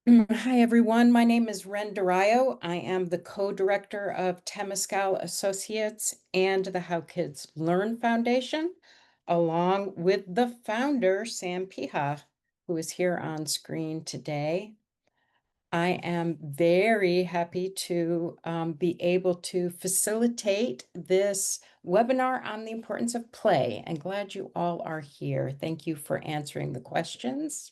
Hi, everyone. My name is Ren Durayo. I am the co-director of Temescal Associates and the How Kids Learn Foundation, along with the founder, Sam Piha, who is here on screen today. I am very happy to be able to facilitate this webinar on the importance of play, and glad you all are here. Thank you for answering the questions.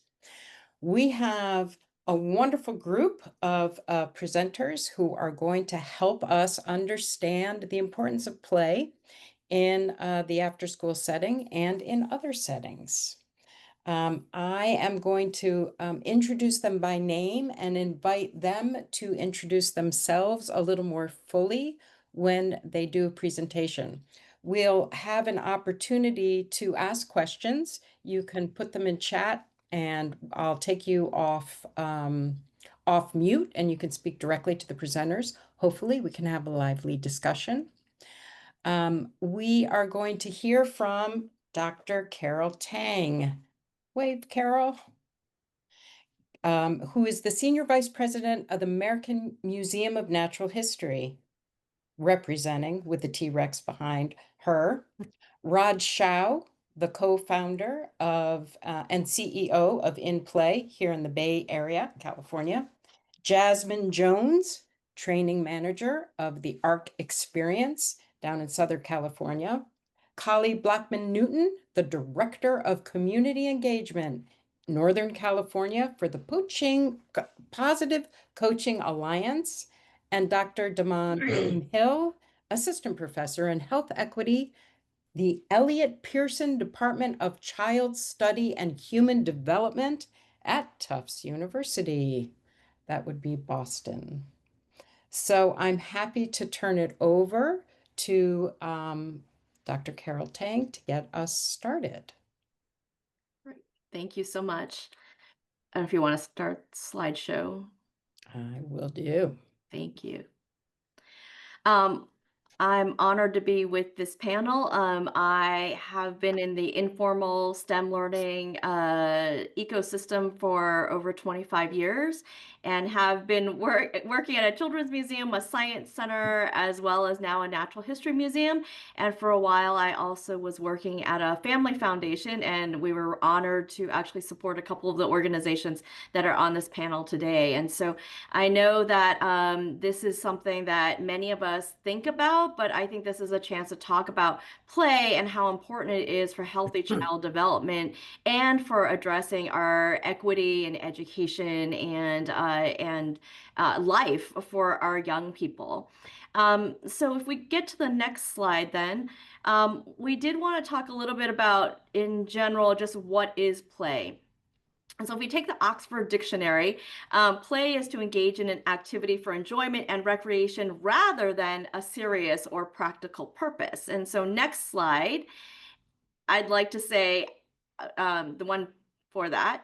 We have a wonderful group of presenters who are going to help us understand the importance of play in the after-school setting and in other settings. I am going to introduce them by name and invite them to introduce themselves a little more fully when they do a presentation. We'll have an opportunity to ask questions. You can put them in chat and I'll take you off mute and you can speak directly to the presenters. Hopefully we can have a lively discussion. We are going to hear from Dr. Carol Tang. Wave, Carol, who is the Senior Vice President of the American Museum of Natural History, representing with the T-Rex behind her. Rod Shao, the co-founder of and CEO of In Play here in the Bay Area, California. Jasmine Jones, training manager of the ARC Experience down in Southern California. Kali Blackman Newton, the director of community engagement, Northern California for the Positive Coaching Alliance. And Dr. Damon Hill, assistant professor in health equity, the Elliott Pearson Department of Child Study and Human Development at Tufts University. That would be Boston. So I'm happy to turn it over to Dr. Carol Tang to get us started. Great. Thank you so much. I don't know if you want to start slideshow. I will do. Thank you. I'm honored to be with this panel. I have been in the informal STEM learning ecosystem for over 25 years and have been working at a children's museum, a science center, as well as now a natural history museum. And for a while, I also was working at a family foundation, and we were honored to actually support a couple of the organizations that are on this panel today. And so I know that this is something that many of us think about, but I think this is a chance to talk about play and how important it is for healthy child development and for addressing our equity and education and life for our young people. So if we get to the next slide, then we did want to talk a little bit about, in general, just what is play. And so if we take the Oxford Dictionary, play is to engage in an activity for enjoyment and recreation rather than a serious or practical purpose. And so next slide, I'd like to say the one for that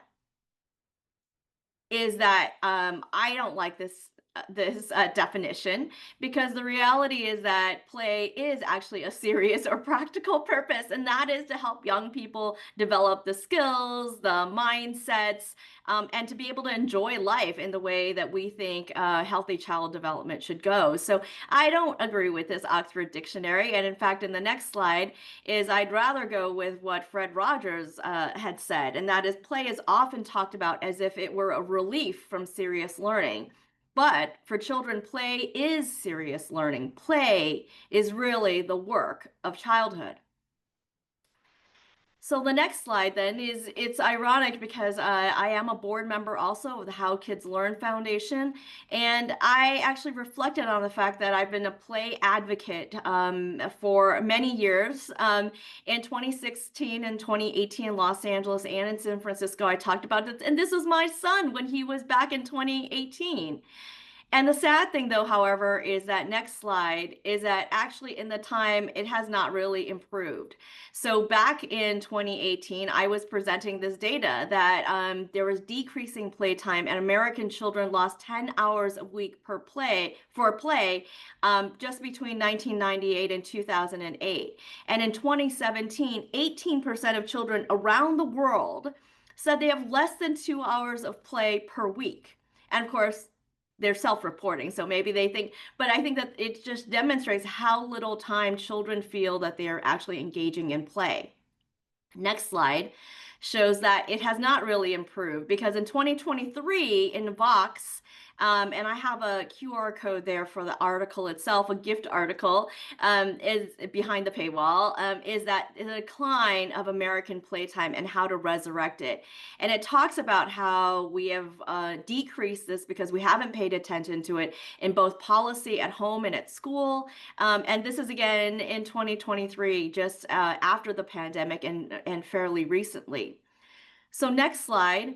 is that I don't like this definition, because the reality is that play is actually a serious or practical purpose, and that is to help young people develop the skills, the mindsets, and to be able to enjoy life in the way that we think healthy child development should go. So I don't agree with this Oxford Dictionary, and in fact, in the next slide is I'd rather go with what Fred Rogers had said, and that is play is often talked about as if it were a relief from serious learning. But for children, play is serious learning. Play is really the work of childhood. So the next slide then is, it's ironic because I am a board member also of the How Kids Learn Foundation. And I actually reflected on the fact that I've been a play advocate for many years. In 2016 and 2018 in Los Angeles and in San Francisco, I talked about it. And this was my son when he was back in 2018. And the sad thing, though, however, is that next slide is that actually in the time it has not really improved. So back in 2018, I was presenting this data that there was decreasing playtime and American children lost 10 hours a week for play just between 1998 and 2008. And in 2017, 18% of children around the world said they have less than 2 hours of play per week. And of course, they're self-reporting, so maybe they think, but I think that it just demonstrates how little time children feel that they are actually engaging in play. Next slide shows that it has not really improved because in 2023 in Vox, and I have a QR code there for the article itself, a gift article, is behind the paywall, is that the decline of American playtime and how to resurrect it. And it talks about how we have decreased this because we haven't paid attention to it in both policy at home and at school. And this is again in 2023, just after the pandemic and fairly recently. So next slide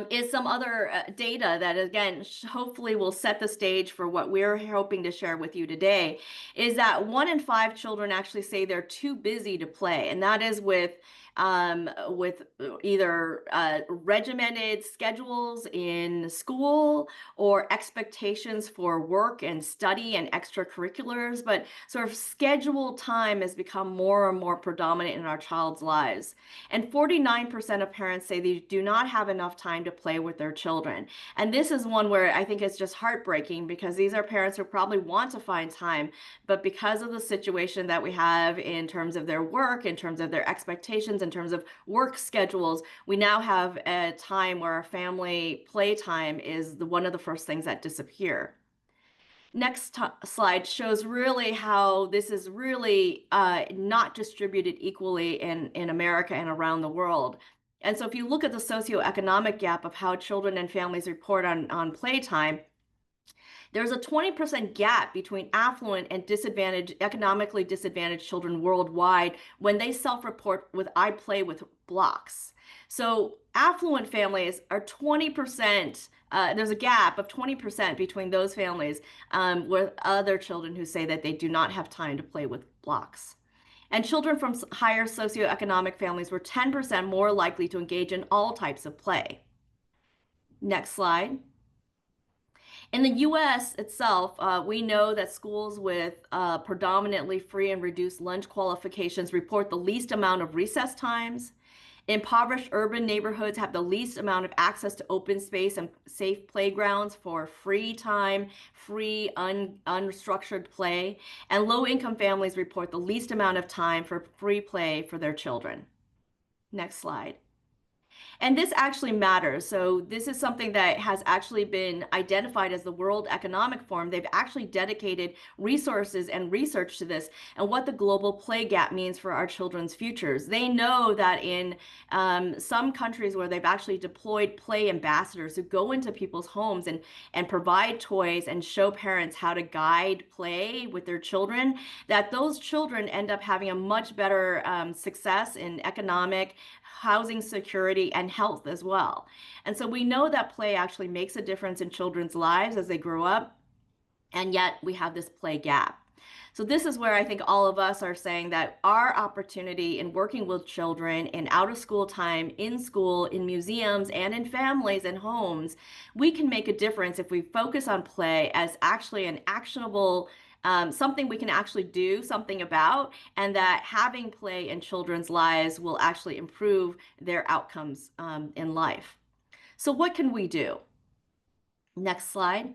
is some other data that again hopefully will set the stage for what we're hoping to share with you today. Is that 1 in 5 children actually say they're too busy to play, and that is with either regimented schedules in school or expectations for work and study and extracurriculars, but sort of scheduled time has become more and more predominant in our child's lives. And 49% of parents say they do not have enough time to play with their children. And this is one where I think it's just heartbreaking because these are parents who probably want to find time, but because of the situation that we have in terms of their work, in terms of their expectations, in terms of work schedules, we now have a time where our family playtime is one of the first things that disappear. Next slide shows really how this is really not distributed equally in America and around the world. And so if you look at the socioeconomic gap of how children and families report on playtime, there's a 20% gap between affluent and economically disadvantaged children worldwide when they self-report with "I play with blocks." So affluent families are 20%, there's a gap of 20% between those families with other children who say that they do not have time to play with blocks. And children from higher socioeconomic families were 10% more likely to engage in all types of play. Next slide. In the US itself, we know that schools with predominantly free and reduced lunch qualifications report the least amount of recess times. Impoverished urban neighborhoods have the least amount of access to open space and safe playgrounds for free time, free, unstructured play. And low-income families report the least amount of time for free play for their children. Next slide. And this actually matters. So this is something that has actually been identified as the World Economic Forum. They've actually dedicated resources and research to this and what the global play gap means for our children's futures. They know that in some countries where they've actually deployed play ambassadors who go into people's homes and provide toys and show parents how to guide play with their children, that those children end up having a much better success in economic, housing security, and health as well. And so we know that play actually makes a difference in children's lives as they grow up, and yet we have this play gap. So this is where I think all of us are saying that our opportunity in working with children in out of school time, in school, in museums, and in families and homes, we can make a difference if we focus on play as actually an actionable something we can actually do something about, and that having play in children's lives will actually improve their outcomes in life. So what can we do? Next slide.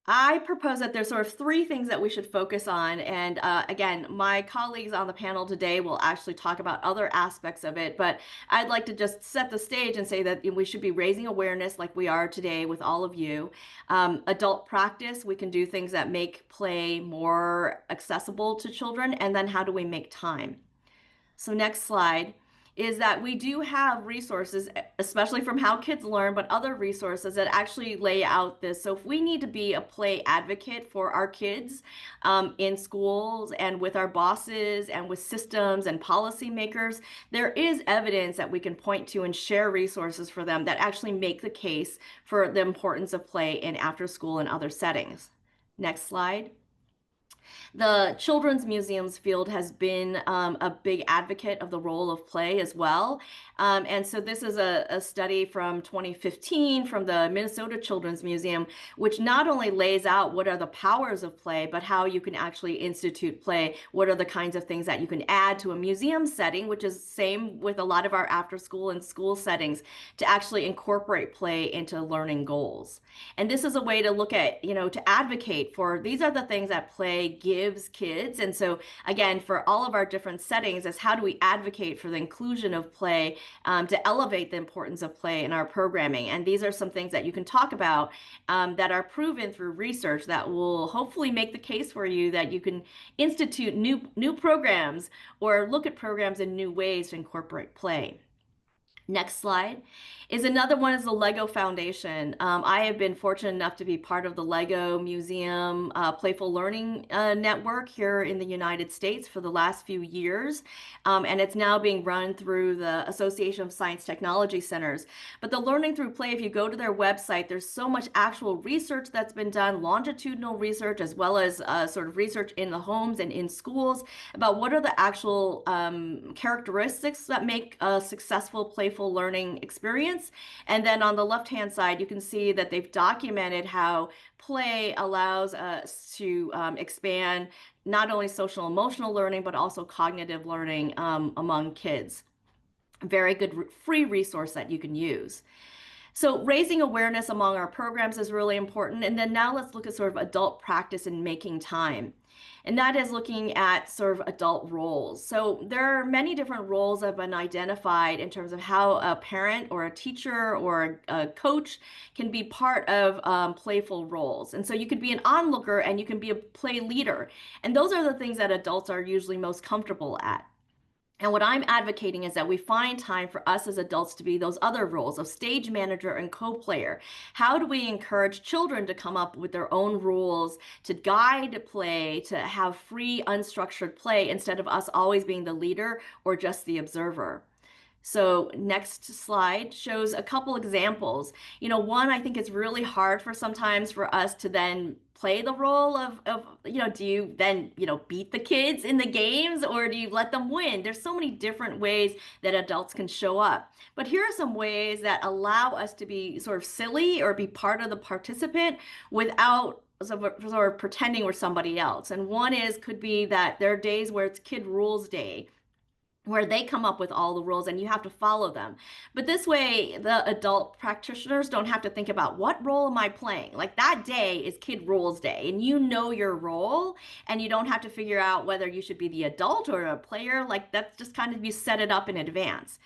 I propose that there's sort of 3 things that we should focus on. And again, my colleagues on the panel today will actually talk about other aspects of it. But I'd like to just set the stage and say that we should be raising awareness like we are today with all of you. Adult practice, we can do things that make play more accessible to children. And then how do we make time? So next slide is that we do have resources, especially from How Kids Learn, but other resources that actually lay out this. So if we need to be a play advocate for our kids in schools and with our bosses and with systems and policymakers, there is evidence that we can point to and share resources for them that actually make the case for the importance of play in after school and other settings. Next slide. The Children's Museums field has been a big advocate of the role of play as well. And so this is a study from 2015 from the Minnesota Children's Museum, which not only lays out what are the powers of play, but how you can actually institute play. What are the kinds of things that you can add to a museum setting, which is same with a lot of our after school and school settings, to actually incorporate play into learning goals. And this is a way to look at, to advocate for these are the things that play gives kids. And so, again, for all of our different settings, is how do we advocate for the inclusion of play to elevate the importance of play in our programming? And these are some things that you can talk about that are proven through research that will hopefully make the case for you that you can institute new programs or look at programs in new ways to incorporate play. Next slide is another one is the Lego Foundation. I have been fortunate enough to be part of the Lego Museum Playful Learning Network here in the United States for the last few years. And it's now being run through the Association of Science Technology Centers. But the Learning Through Play, if you go to their website, there's so much actual research that's been done, longitudinal research, as well as sort of research in the homes and in schools about what are the actual characteristics that make a successful playful learning experience. And then on the left-hand side, you can see that they've documented how play allows us to expand not only social emotional learning, but also cognitive learning among kids. Very good free resource that you can use. So raising awareness among our programs is really important. And then now let's look at sort of adult practice in making time. And that is looking at sort of adult roles. So there are many different roles that have been identified in terms of how a parent or a teacher or a coach can be part of playful roles. And so you could be an onlooker and you can be a play leader. And those are the things that adults are usually most comfortable at. And what I'm advocating is that we find time for us as adults to be those other roles of stage manager and co-player. How do we encourage children to come up with their own rules, to guide play, to have free, unstructured play instead of us always being the leader or just the observer? So next slide shows a couple examples. One, I think it's really hard for sometimes for us to then play the role of do you then, beat the kids in the games or do you let them win? There's so many different ways that adults can show up. But here are some ways that allow us to be sort of silly or be part of the participant without sort of pretending we're somebody else. And one could be that there are days where it's Kid Rules Day, where they come up with all the rules and you have to follow them. But this way, the adult practitioners don't have to think about what role am I playing? Like that day is Kid Rules Day and you know your role and you don't have to figure out whether you should be the adult or a player. Like that's just kind of you set it up in advance.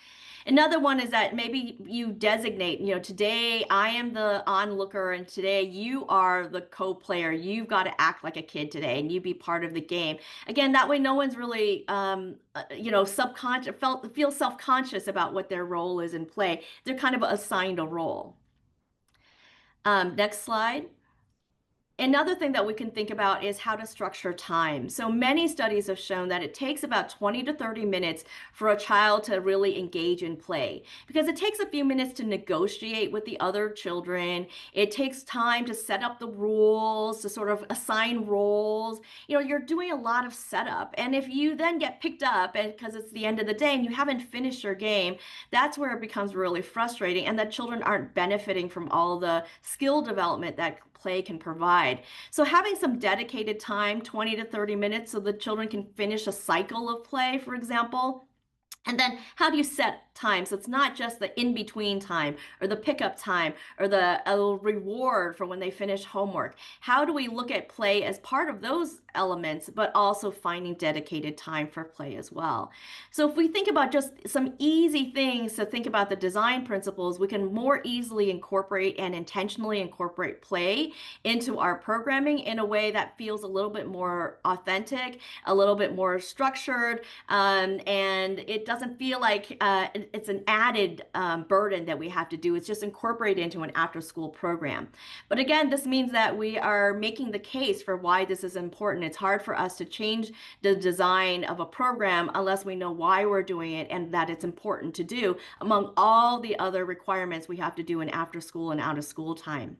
Another one is that maybe you designate, today I am the onlooker and today you are the co-player. You've got to act like a kid today and you be part of the game. Again, that way no one's really, subconscious, feel self-conscious about what their role is in play. They're kind of assigned a role. Next slide. Another thing that we can think about is how to structure time. So many studies have shown that it takes about 20 to 30 minutes for a child to really engage in play because it takes a few minutes to negotiate with the other children. It takes time to set up the rules, to sort of assign roles. You're doing a lot of setup. And if you then get picked up and because it's the end of the day and you haven't finished your game, that's where it becomes really frustrating and that children aren't benefiting from all the skill development that play can provide. So having some dedicated time, 20 to 30 minutes, so the children can finish a cycle of play, for example. And then how do you set time? So it's not just the in-between time or the pickup time or the reward for when they finish homework. How do we look at play as part of those elements, but also finding dedicated time for play as well? So if we think about just some easy things to think about the design principles, we can more easily incorporate and intentionally incorporate play into our programming in a way that feels a little bit more authentic, a little bit more structured, and it doesn't feel like it's an added burden that we have to do. It's just incorporated into an after-school program. But again, this means that we are making the case for why this is important. It's hard for us to change the design of a program unless we know why we're doing it and that it's important to do among all the other requirements we have to do in after-school and out-of-school time.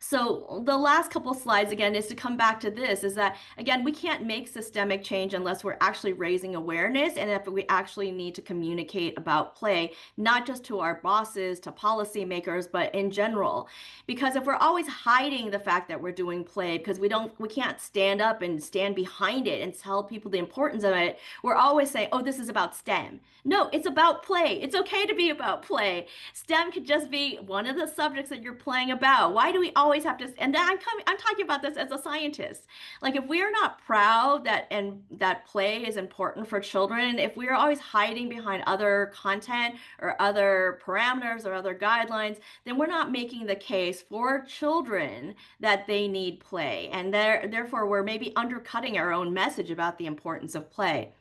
So the last couple slides again is to come back to this is that again we can't make systemic change unless we're actually raising awareness and if we actually need to communicate about play, not just to our bosses, to policymakers, but in general. Because if we're always hiding the fact that we're doing play because we can't stand up and stand behind it and tell people the importance of it, we're always saying, "Oh, this is about STEM." No, it's about play. It's okay to be about play. STEM could just be one of the subjects that you're playing about. Why do we always have to? And I'm talking about this as a scientist. Like if we are not proud that and that play is important for children, if we are always hiding behind other content or other parameters or other guidelines, then we're not making the case for children that they need play, and therefore we're maybe undercutting our own message about the importance of play.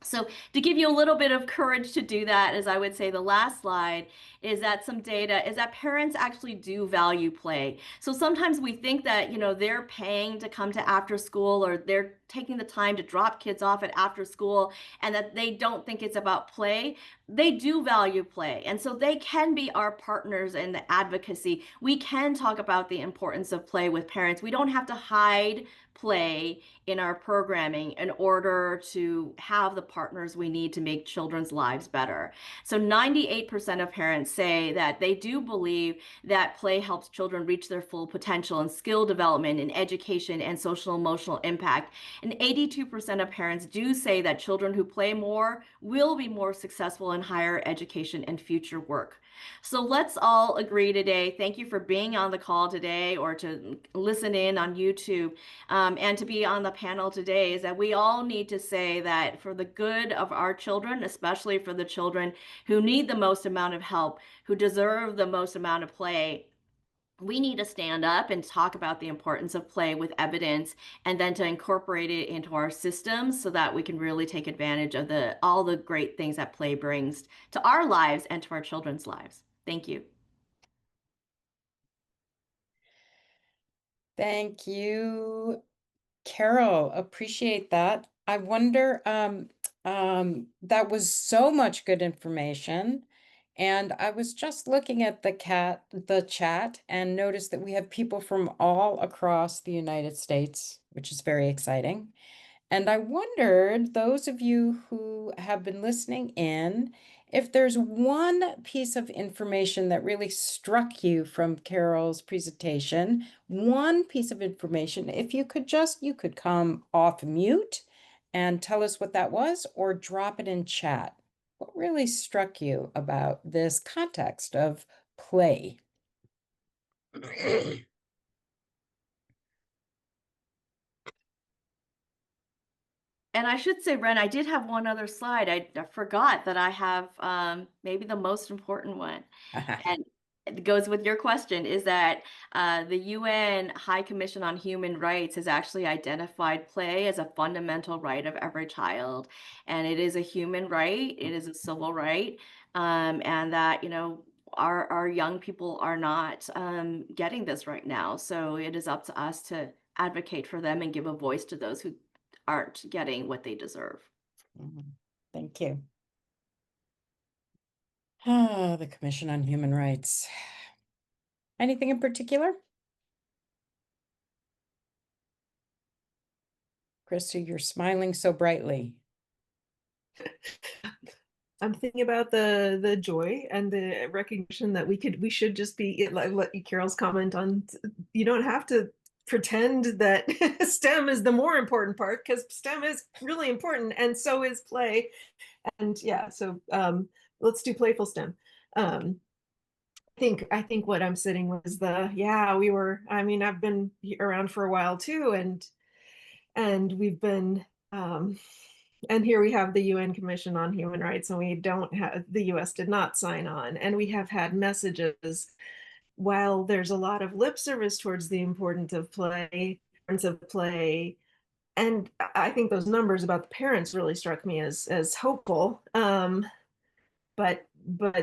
So to give you a little bit of courage to do that, as I would say the last slide, is that some data is that parents actually do value play. So sometimes we think that, they're paying to come to after school or they're taking the time to drop kids off at after school and that they don't think it's about play. They do value play. And so they can be our partners in the advocacy. We can talk about the importance of play with parents. We don't have to hide play in our programming in order to have the partners we need to make children's lives better. So 98% of parents say that they do believe that play helps children reach their full potential in skill development, in education, and social emotional impact. And 82% of parents do say that children who play more will be more successful in higher education and future work. So let's all agree today. Thank you for being on the call today or to listen in on YouTube and to be on the panel today is that we all need to say that for the good of our children, especially for the children who need the most amount of help, who deserve the most amount of play, we need to stand up and talk about the importance of play with evidence and then to incorporate it into our systems so that we can really take advantage of all the great things that play brings to our lives and to our children's lives. Thank you. Thank you, Carol. Appreciate that. I wonder, that was so much good information. And I was just looking at the chat and noticed that we have people from all across the United States, which is very exciting. And I wondered, those of you who have been listening in, if there's one piece of information that really struck you from Carol's presentation, one piece of information, if you could come off mute and tell us what that was or drop it in chat. What really struck you about this context of play? And I should say, Ren, I did have one other slide. I forgot that I have maybe the most important one. And it goes with your question, is that the UN High Commission on Human Rights has actually identified play as a fundamental right of every child. And it is a human right, it is a civil right, and that, our young people are not getting this right now. So it is up to us to advocate for them and give a voice to those who aren't getting what they deserve. Mhm. Thank you. Ah, the Commission on Human Rights. Anything in particular? Krista, you're smiling so brightly. I'm thinking about the joy and the recognition that we should just be like Carol's comment on you don't have to pretend that STEM is the more important part because STEM is really important and so is play. And yeah, so let's do playful STEM. I think what I'm sitting with is I've been around for a while too, and we've been and here we have the UN Commission on Human Rights, and we don't have the US did not sign on, and we have had messages. While there's a lot of lip service towards the importance of play, and I think those numbers about the parents really struck me as hopeful. But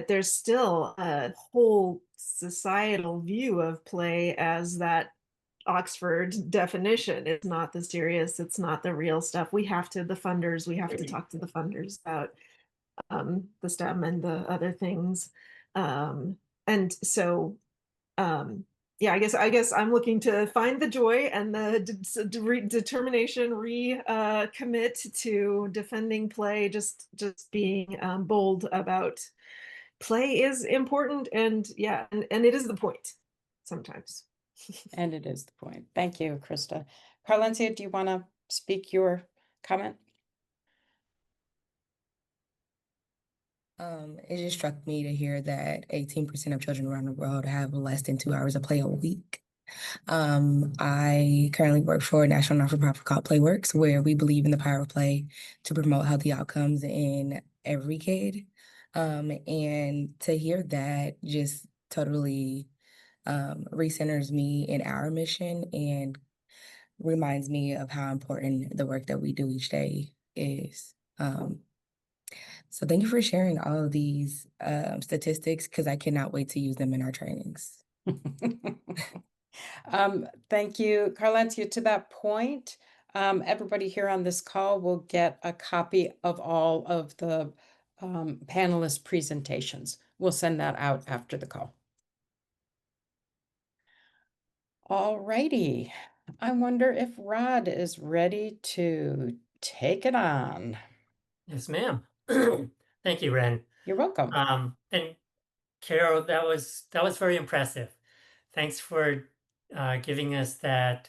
there's still a whole societal view of play as that Oxford definition. It's not the serious, it's not the real stuff. We have to talk to the funders about the STEM and the other things. And so yeah, I guess I'm looking to find the joy and the determination, commit to defending play, just being bold about play is important, and yeah, and it is the point sometimes. And it is the point. Thank you, Krista. Carlencia, do you want to speak your comment? It just struck me to hear that 18% of children around the world have less than 2 hours of play a week. I currently work for a national not-for-profit called Playworks, where we believe in the power of play to promote healthy outcomes in every kid. And to hear that just totally recenters me in our mission and reminds me of how important the work that we do each day is. So thank you for sharing all of these statistics, because I cannot wait to use them in our trainings. Thank you, Carlencia. To that point, everybody here on this call will get a copy of all of the panelist presentations. We'll send that out after the call. All righty. I wonder if Rod is ready to take it on. Yes, ma'am. Thank you, Ren. You're welcome. And Carol, that was very impressive. Thanks for giving us that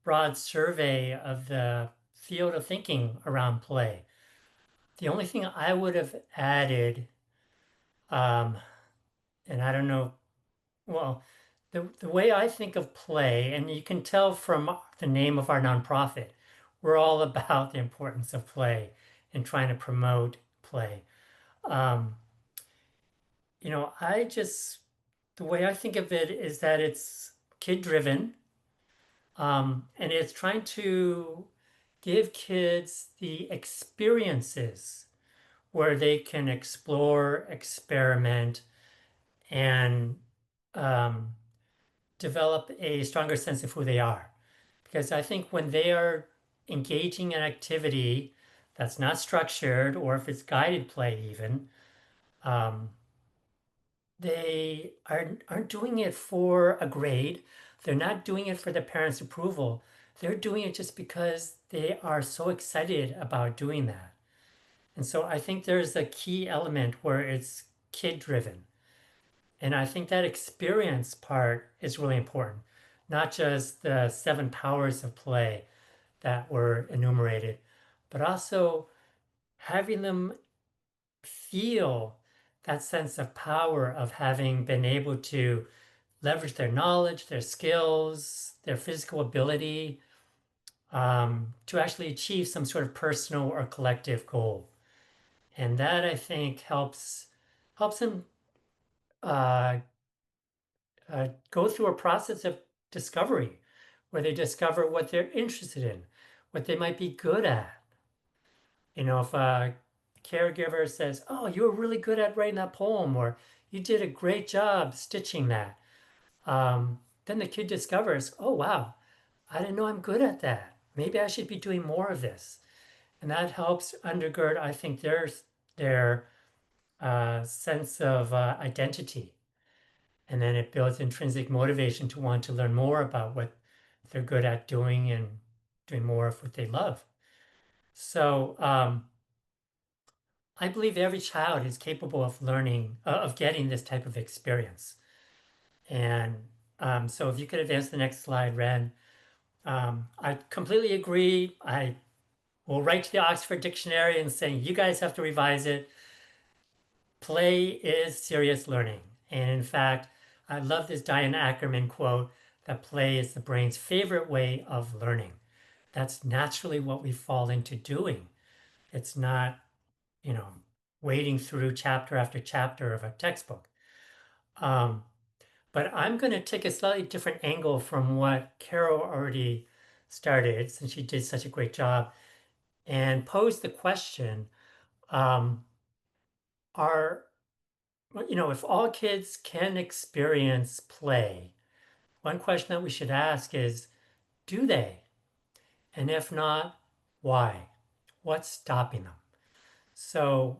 broad survey of the field of thinking around play. The only thing I would have added, and I don't know, well, the way I think of play, and you can tell from the name of our nonprofit, we're all about the importance of play and trying to promote play. Um, the way I think of it is that it's kid driven, and it's trying to give kids the experiences where they can explore, experiment, and um, develop a stronger sense of who they are. Because I think when they are engaging in activity that's not structured, or if it's guided play even, um, they aren't doing it for a grade. They're not doing it for their parents' approval. They're doing it just because they are so excited about doing that. And so I think there's a key element where it's kid driven. And I think that experience part is really important, not just the 7 powers of play that were enumerated, but also having them feel that sense of power of having been able to leverage their knowledge, their skills, their physical ability to actually achieve some sort of personal or collective goal. And that, I think, helps them uh, go through a process of discovery, where they discover what they're interested in, what they might be good at. If a caregiver says, "Oh, you were really good at writing that poem," or "You did a great job stitching that," then the kid discovers, "Oh, wow, I didn't know I'm good at that. Maybe I should be doing more of this." And that helps undergird, I think, their sense of identity. And then it builds intrinsic motivation to want to learn more about what they're good at doing and doing more of what they love. So I believe every child is capable of learning, of getting this type of experience. And so if you could advance the next slide, Ren. I completely agree. I will write to the Oxford Dictionary and saying, you guys have to revise it. Play is serious learning. And in fact, I love this Diane Ackerman quote that play is the brain's favorite way of learning. That's naturally what we fall into doing. It's not, wading through chapter after chapter of a textbook. But I'm going to take a slightly different angle from what Carol already started, since she did such a great job, and pose the question, are, if all kids can experience play, one question that we should ask is, do they? And if not, why? What's stopping them? So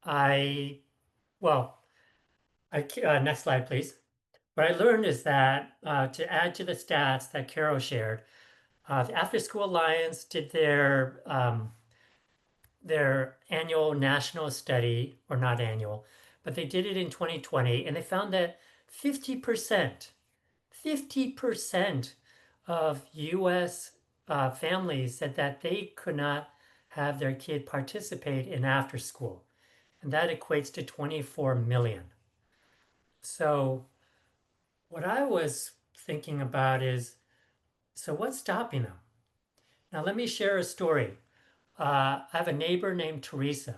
I, well, Next slide, please. What I learned is that to add to the stats that Carol shared, the After School Alliance did their annual national study, or not annual, but they did it in 2020, and they found that 50%, 50% of US families said that they could not have their kid participate in after school. And that equates to 24 million. So what I was thinking about is, so what's stopping them? Now let me share a story. I have a neighbor named Teresa,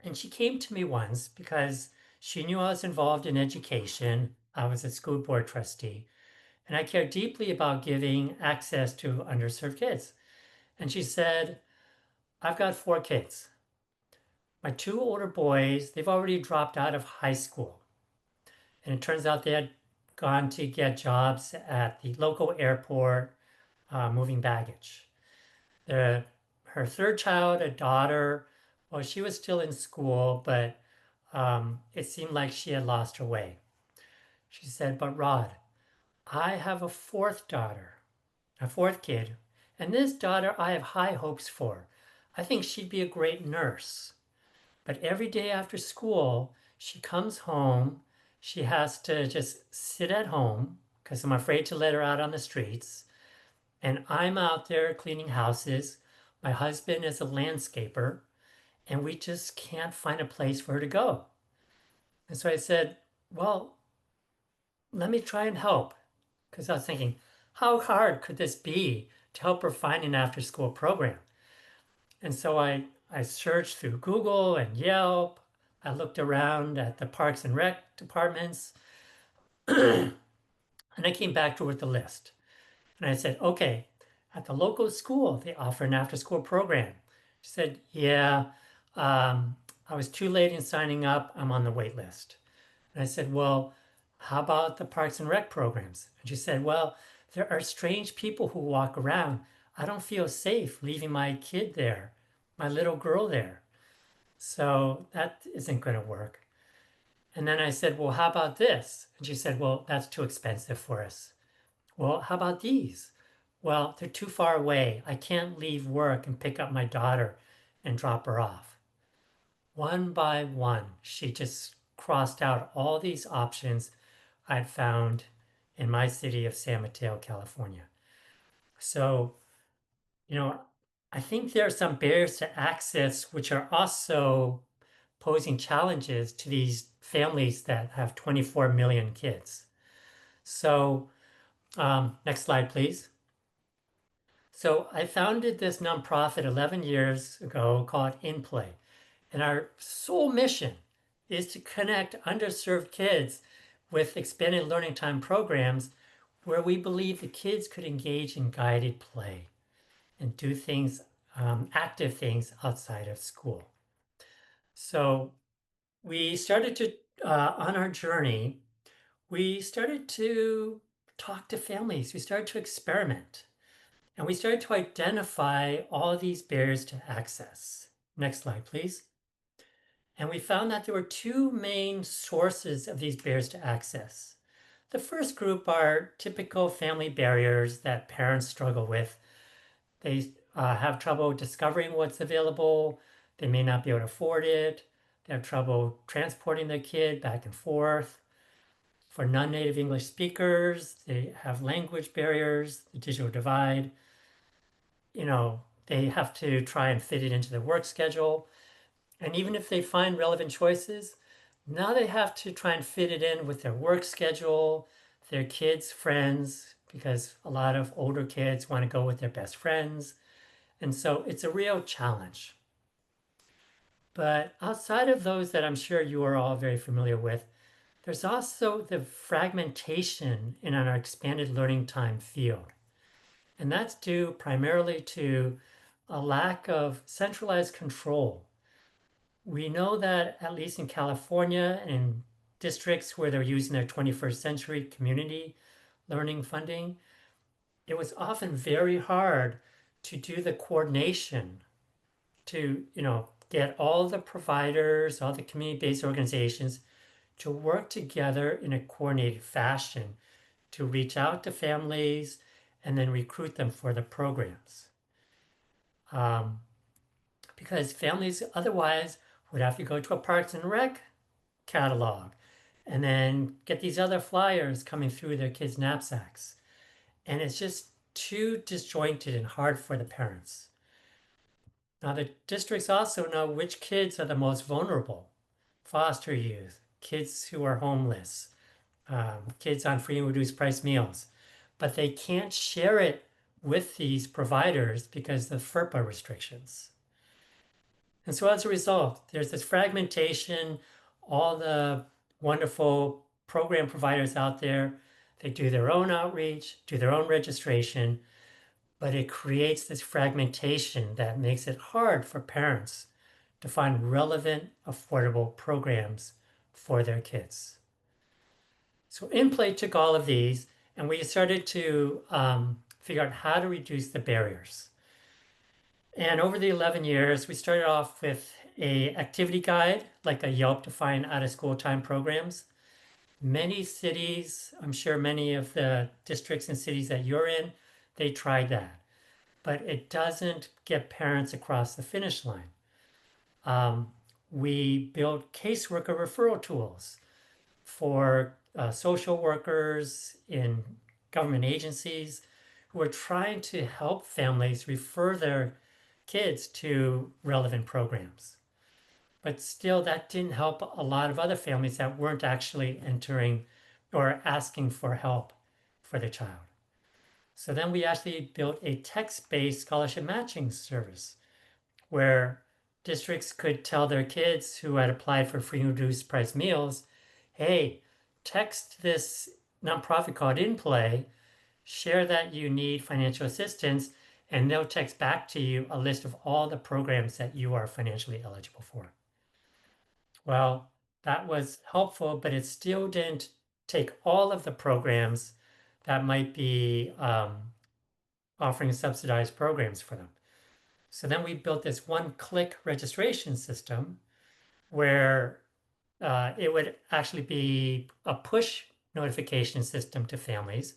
and she came to me once because she knew I was involved in education. I was a school board trustee, and I care deeply about giving access to underserved kids. And she said, I've got 4 kids. My 2 older boys, they've already dropped out of high school. And it turns out they had gone to get jobs at the local airport moving baggage. Her 3rd child, a daughter, well, she was still in school, but it seemed like she had lost her way. She said, but Rod, I have a 4th daughter, a 4th kid, and this daughter I have high hopes for. I think she'd be a great nurse. But every day after school, she comes home. She has to just sit at home because I'm afraid to let her out on the streets. And I'm out there cleaning houses. My husband is a landscaper, and we just can't find a place for her to go. And so I said, well, let me try and help. Because I was thinking, how hard could this be to help her find an after school program? And so I searched through Google and Yelp. I looked around at the Parks and Rec departments, and I came back to her with a list. And I said, okay, at the local school, they offer an after school program. She said, yeah, I was too late in signing up. I'm on the wait list. And I said, well, how about the Parks and Rec programs? And she said, well, there are strange people who walk around. I don't feel safe leaving my kid there, my little girl there. So that isn't going to work. And then I said, well, how about this? And she said, well, that's too expensive for us. Well, how about these? Well, they're too far away. I can't leave work and pick up my daughter and drop her off. One by one, she just crossed out all these options I'd found in my city of San Mateo, California. So, I think there are some barriers to access which are also posing challenges to these families that have 24 million kids. So, next slide, please. So I founded this nonprofit 11 years ago called In Play. And our sole mission is to connect underserved kids with expanded learning time programs where we believe the kids could engage in guided play and do things, active things outside of school. So we started to, on our journey, we started to talk to families. We started to experiment. And we started to identify all these barriers to access. Next slide, please. And we found that there were 2 main sources of these barriers to access. The first group are typical family barriers that parents struggle with. They have trouble discovering what's available. They may not be able to afford it. They have trouble transporting their kid back and forth. For non-native English speakers, they have language barriers, the digital divide. They have to try and fit it into their work schedule. And even if they find relevant choices, now they have to try and fit it in with their work schedule, their kids' friends, because a lot of older kids want to go with their best friends. And so it's a real challenge. But outside of those that I'm sure you are all very familiar with, there's also the fragmentation in our expanded learning time field. And that's due primarily to a lack of centralized control. We know that, at least in California and in districts where they're using their 21st century community learning funding, it was often very hard to do the coordination to, get all the providers, all the community-based organizations to work together in a coordinated fashion to reach out to families and then recruit them for the programs. Because families otherwise would have to go to a Parks and Rec catalog and then get these other flyers coming through their kids' knapsacks. And it's just too disjointed and hard for the parents. Now, the districts also know which kids are the most vulnerable: foster youth, kids who are homeless, kids on free and reduced price meals. But they can't share it with these providers because of FERPA restrictions. And so as a result, there's this fragmentation. All the wonderful program providers out there, they do their own outreach, do their own registration, but it creates this fragmentation that makes it hard for parents to find relevant, affordable programs for their kids. So InPlay took all of these, and we started to figure out how to reduce the barriers. And over the 11 years, we started off with a activity guide, like a Yelp to find out of school time programs. Many cities, I'm sure many of the districts and cities that you're in, they tried that. But it doesn't get parents across the finish line. We built caseworker referral tools for social workers in government agencies who are trying to help families refer their kids to relevant programs. But still, that didn't help a lot of other families that weren't actually entering or asking for help for their child. So then we actually built a text-based scholarship matching service where districts could tell their kids who had applied for free and reduced price meals, hey, text this nonprofit called InPlay, share that you need financial assistance, and they'll text back to you a list of all the programs that you are financially eligible for. Well, that was helpful, but it still didn't take all of the programs that might be offering subsidized programs for them. So then we built this one-click registration system where it would actually be a push notification system to families,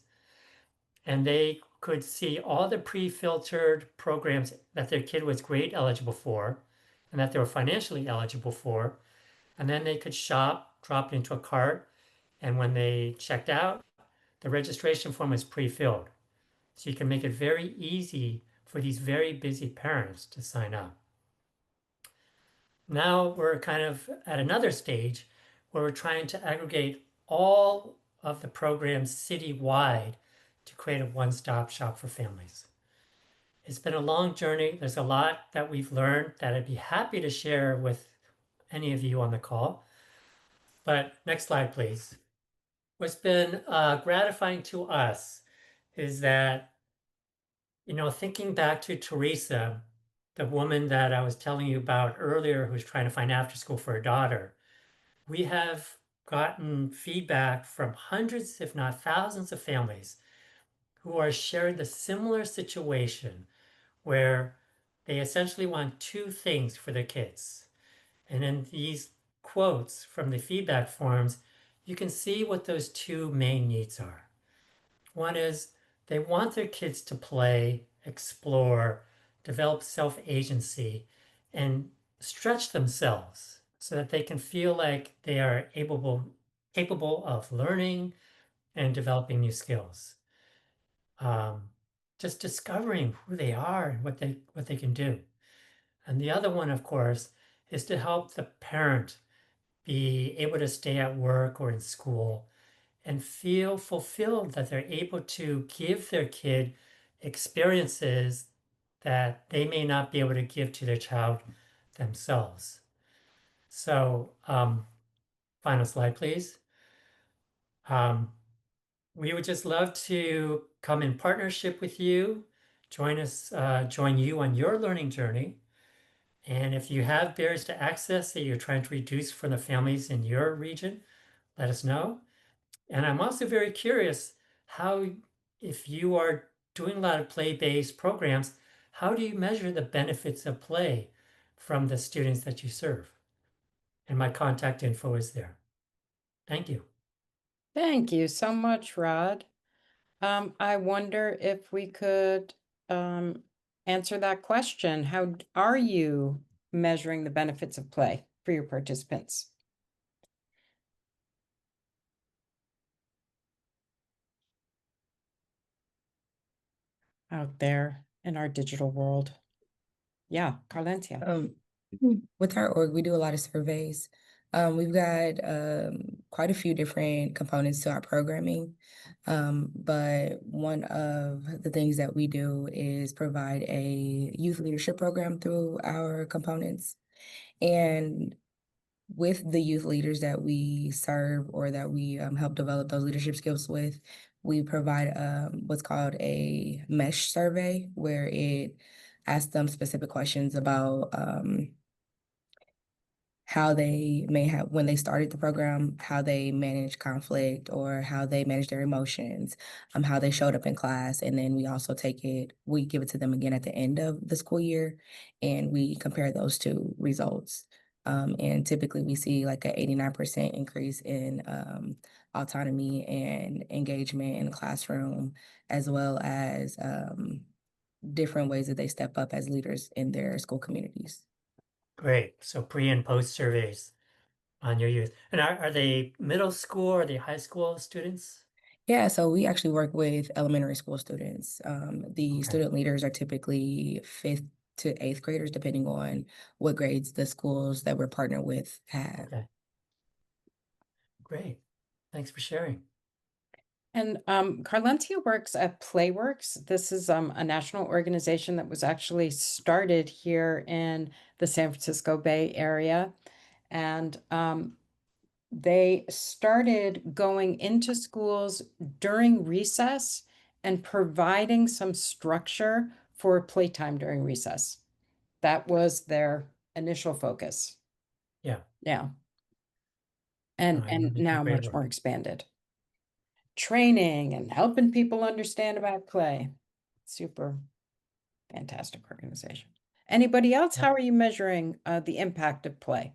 and they could see all the pre-filtered programs that their kid was grade eligible for and that they were financially eligible for, and then they could shop, drop it into a cart, and when they checked out, the registration form was pre-filled. So you can make it very easy for these very busy parents to sign up. Now we're kind of at another stage where we're trying to aggregate all of the programs citywide to create a one-stop shop for families. It's been a long journey. There's a lot that we've learned that I'd be happy to share with any of you on the call. But next slide, please. What's been gratifying to us is that, thinking back to Teresa, the woman that I was telling you about earlier who's trying to find after school for her daughter, we have gotten feedback from hundreds, if not thousands, of families who are sharing the similar situation where they essentially want two things for their kids. And in these quotes from the feedback forms, you can see what those two main needs are. One is they want their kids to play, explore, develop self-agency, and stretch themselves so that they can feel like they are capable of learning and developing new skills. Just discovering who they are and what they can do. And the other one, of course, is to help the parent be able to stay at work or in school and feel fulfilled that they're able to give their kid experiences that they may not be able to give to their child themselves. So, final slide, please. We would just love to come in partnership with you, join you on your learning journey. And if you have barriers to access that you're trying to reduce for the families in your region, let us know. And I'm also very curious how, if you are doing a lot of play-based programs, how do you measure the benefits of play from the students that you serve? And my contact info is there. Thank you. Thank you so much, Rod. I wonder if we could answer that question. How are you measuring the benefits of play for your participants? Out there in our digital world. Yeah, Carlencia. With our org, we do a lot of surveys. We've got quite a few different components to our programming. But one of the things that we do is provide a youth leadership program through our components. And with the youth leaders that we serve or that we help develop those leadership skills with, we provide what's called a mesh survey, where it asks them specific questions about how they may have, when they started the program, how they managed conflict or how they managed their emotions, how they showed up in class. And then we also we give it to them again at the end of the school year, and we compare those two results. And typically we see like an 89% increase in autonomy and engagement in the classroom, as well as different ways that they step up as leaders in their school communities. Great. So pre and post surveys on your youth. And are they middle school or are they high school students? Yeah, so we actually work with elementary school students. The Okay. student leaders are typically fifth to eighth graders, depending on what grades the schools that we're partnered with have. Okay. Great. Thanks for sharing. And Carlencia works at Playworks. This is a national organization that was actually started here in the San Francisco Bay Area. And they started going into schools during recess and providing some structure for playtime during recess. That was their initial focus. Yeah. Yeah. I And know they do now great much work. more expanded. Training and helping people understand about play. Super fantastic organization. Anybody else? Yep. How are you measuring the impact of play?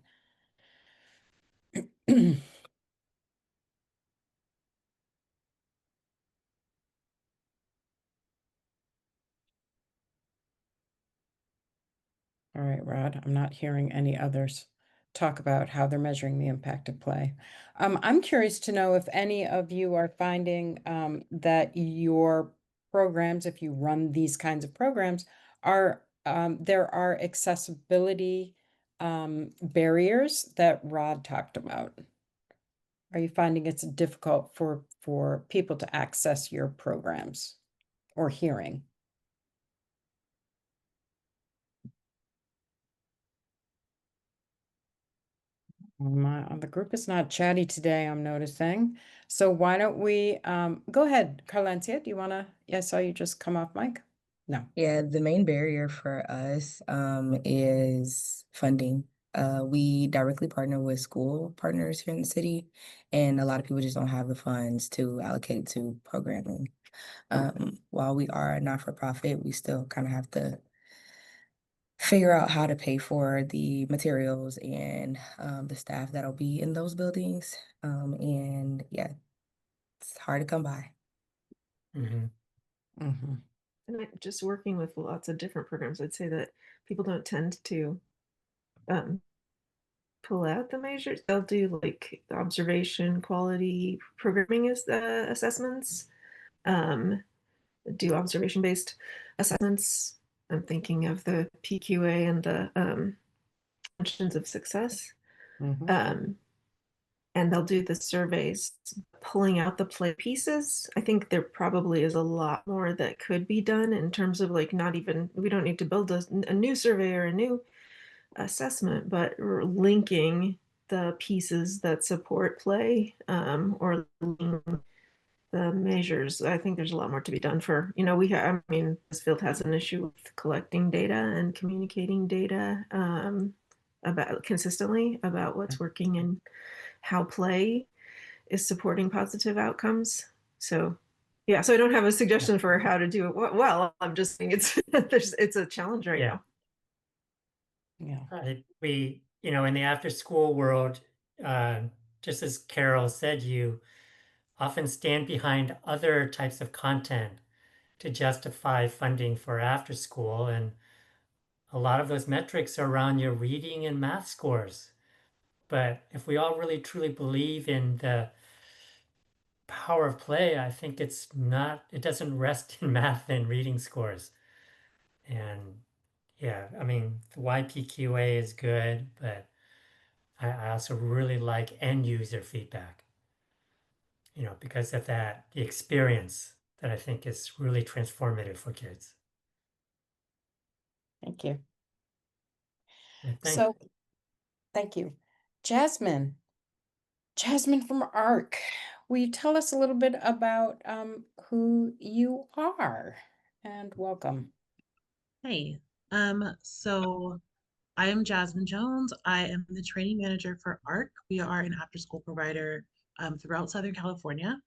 All right, Rod, I'm not hearing any others talk about how they're measuring the impact of play. I'm curious to know if any of you are finding that your programs, if you run these kinds of programs, there are accessibility barriers that Rod talked about. Are you finding it's difficult for people to access your programs or hearing? The group is not chatty today, I'm noticing. So why don't we go ahead, Carlencia, do you want to? Yeah, I saw you just come off mic. No. Yeah, the main barrier for us is funding. We directly partner with school partners here in the city, and a lot of people just don't have the funds to allocate to programming. While we are a not-for-profit, we still kind of have to figure out how to pay for the materials and the staff that'll be in those buildings. And yeah, it's hard to come by. Mm-hmm. Mm-hmm. And just working with lots of different programs, I'd say that people don't tend to pull out the measures. They'll do like observation, quality programming is the assessments, do observation-based assessments. I'm thinking of the PQA and the dimensions of success. Mm-hmm. And they'll do the surveys, pulling out the play pieces. I think there probably is a lot more that could be done in terms of like we don't need to build a new survey or a new assessment, but linking the pieces that support play or linking the measures. I think there's a lot more to be done for, I mean, this field has an issue with collecting data and communicating data about consistently about what's working and how play is supporting positive outcomes. So yeah, so I don't have a suggestion for how to do it well. I'm just saying it's a challenge right Yeah. now. Yeah. We, in the after school world, just as Carol said, you often stand behind other types of content to justify funding for after school. And a lot of those metrics are around your reading and math scores. But if we all really truly believe in the power of play, I think it doesn't rest in math and reading scores. And yeah, I mean, the YPQA is good, but I also really like end user feedback, because of the experience that I think is really transformative for kids. Thank you. I think, So, thank you. Jasmine. Jasmine from ARC. Will you tell us a little bit about who you are? And welcome. Hey, so I am Jasmine Jones. I am the training manager for ARC. We are an after-school provider throughout Southern California.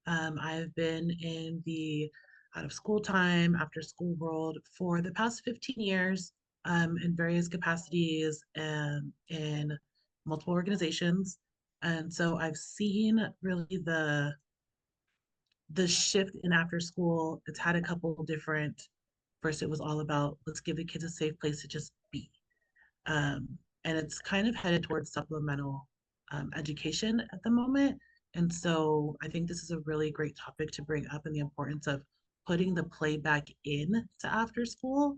I've been in the out-of-school time, after-school world for the past 15 years in various capacities and in multiple organizations. And so I've seen really the shift in after school. It's had a couple different. First, it was all about let's give the kids a safe place to just be. Um, and it's kind of headed towards supplemental education at the moment. And so I think this is a really great topic to bring up, and the importance of putting the play back in to after school,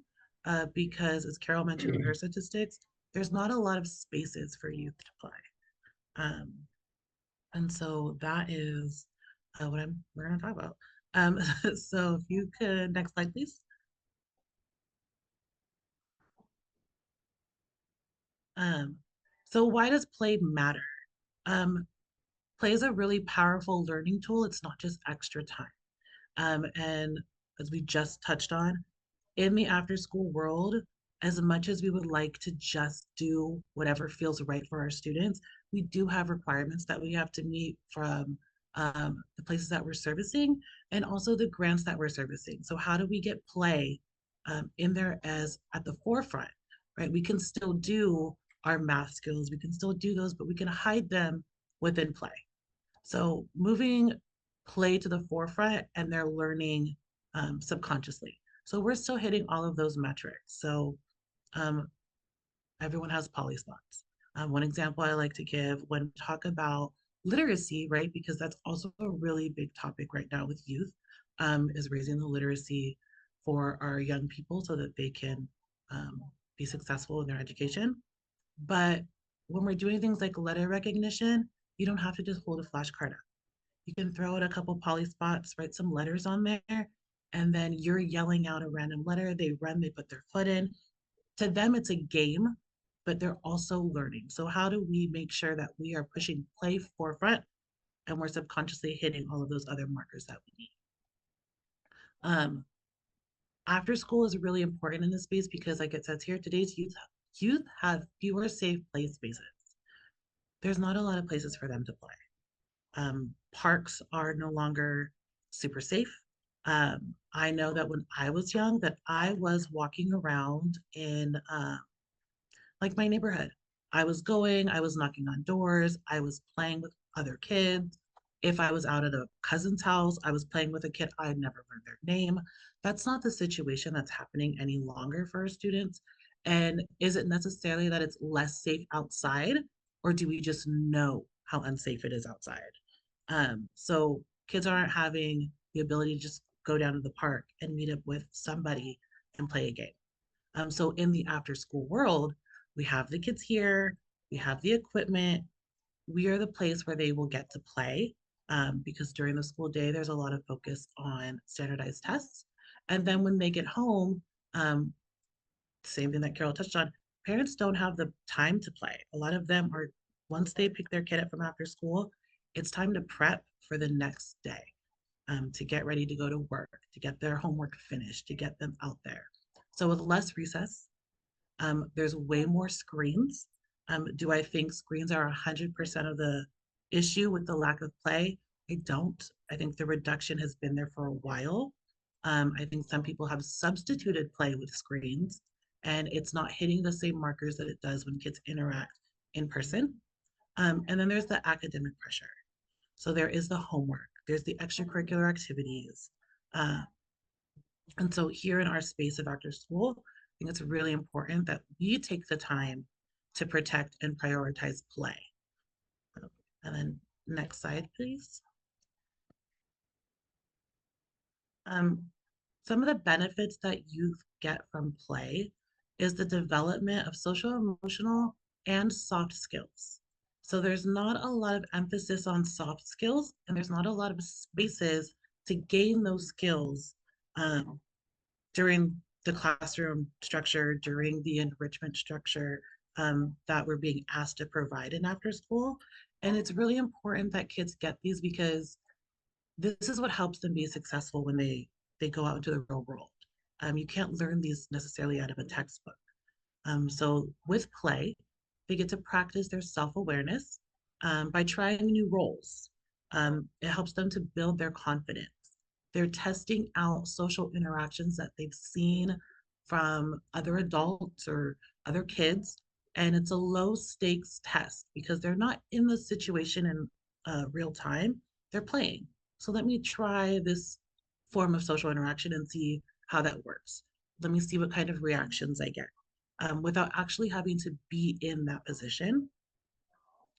because as Carol mentioned in her statistics, there's not a lot of spaces for youth to play. Um, and so that is what we're going to talk about. So if you could, next slide, please. Um, so why does play matter? Play is a really powerful learning tool. It's not just extra time. And as we just touched on, in the after school world, as much as we would like to just do whatever feels right for our students, we do have requirements that we have to meet from the places that we're servicing and also the grants that we're servicing. So how do we get play in there as at the forefront, right? We can still do our math skills, we can still do those, but we can hide them within play. So moving play to the forefront and they're learning subconsciously. So we're still hitting all of those metrics. So um, everyone has poly spots. One example I like to give when we talk about literacy, right? Because that's also a really big topic right now with youth, is raising the literacy for our young people so that they can be successful in their education. But when we're doing things like letter recognition, you don't have to just hold a flashcard up. You can throw out a couple poly spots, write some letters on there, and then you're yelling out a random letter. They run, they put their foot in. To them, it's a game, but they're also learning. So how do we make sure that we are pushing play forefront and we're subconsciously hitting all of those other markers that we need? After school is really important in this space because, like it says here, today's youth have fewer safe play spaces. There's not a lot of places for them to play. Parks are no longer super safe. I know that when I was young, that I was walking around in like my neighborhood. I was knocking on doors, I was playing with other kids. If I was out at a cousin's house, I was playing with a kid I had never learned their name. That's not the situation that's happening any longer for our students. And is it necessarily that it's less safe outside, or do we just know how unsafe it is outside? So kids aren't having the ability to just go down to the park and meet up with somebody and play a game. So in the after school world, we have the kids here, we have the equipment, we are the place where they will get to play, because during the school day, there's a lot of focus on standardized tests. And then when they get home, same thing that Carol touched on, parents don't have the time to play. A lot of them are, once they pick their kid up from after school, it's time to prep for the next day, to get ready to go to work, to get their homework finished, to get them out there. So with less recess, there's way more screens. Do I think screens are 100% of the issue with the lack of play? I don't. I think the reduction has been there for a while. I think some people have substituted play with screens, and it's not hitting the same markers that it does when kids interact in person. And then there's the academic pressure. So there is the homework, there's the extracurricular activities. Uh, and so here in our space of after school, I think it's really important that we take the time to protect and prioritize play. And then next slide, please. Um, some of the benefits that youth get from play is the development of social, emotional, and soft skills. So there's not a lot of emphasis on soft skills, and there's not a lot of spaces to gain those skills um, during the classroom structure, during the enrichment structure that we're being asked to provide in after school. And it's really important that kids get these because this is what helps them be successful when they go out into the real world. You can't learn these necessarily out of a textbook. So with play, they get to practice their self-awareness by trying new roles. It helps them to build their confidence. They're testing out social interactions that they've seen from other adults or other kids, and it's a low stakes test because they're not in the situation in real time, they're playing. So let me try this form of social interaction and see how that works. Let me see what kind of reactions I get without actually having to be in that position.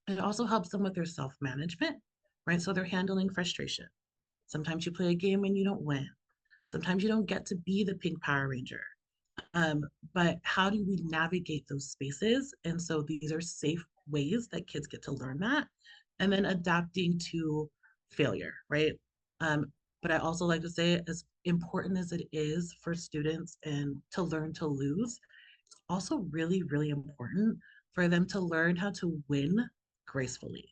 It also helps them with their self-management, right? So they're handling frustration. Sometimes you play a game and you don't win. Sometimes you don't get to be the pink Power Ranger. Um, but how do we navigate those spaces? And so these are safe ways that kids get to learn that. And then adapting to failure, right? But I also like to say, as important as it is for students and to learn to lose, it's also really, really important for them to learn how to win gracefully.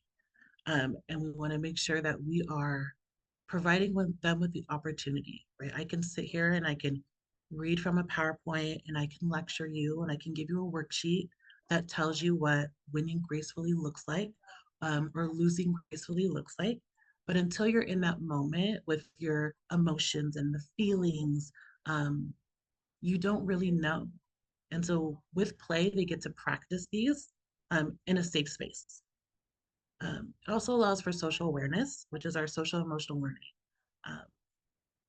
And we want to make sure that we are providing them with the opportunity, right? I can sit here and I can read from a PowerPoint and I can lecture you and I can give you a worksheet that tells you what winning gracefully looks like or losing gracefully looks like. But until you're in that moment with your emotions and the feelings, you don't really know. And so with play, they get to practice these in a safe space. It also allows for social awareness, which is our social emotional learning. Um,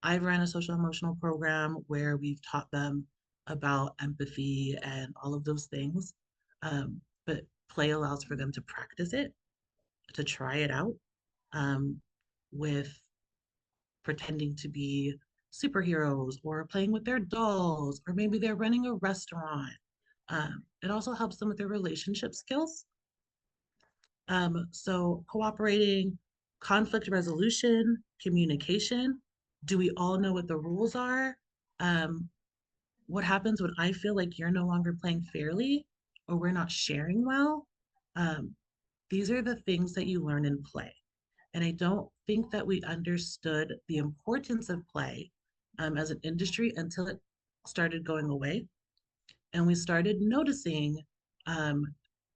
I've run a social emotional program where we've taught them about empathy and all of those things. But play allows for them to practice it, to try it out um, with pretending to be superheroes or playing with their dolls, or maybe they're running a restaurant. It also helps them with their relationship skills. So cooperating, conflict resolution, communication. Do we all know what the rules are? Um, what happens when I feel like you're no longer playing fairly or we're not sharing well? Um, these are the things that you learn in play. And I don't think that we understood the importance of play as an industry until it started going away. And we started noticing um,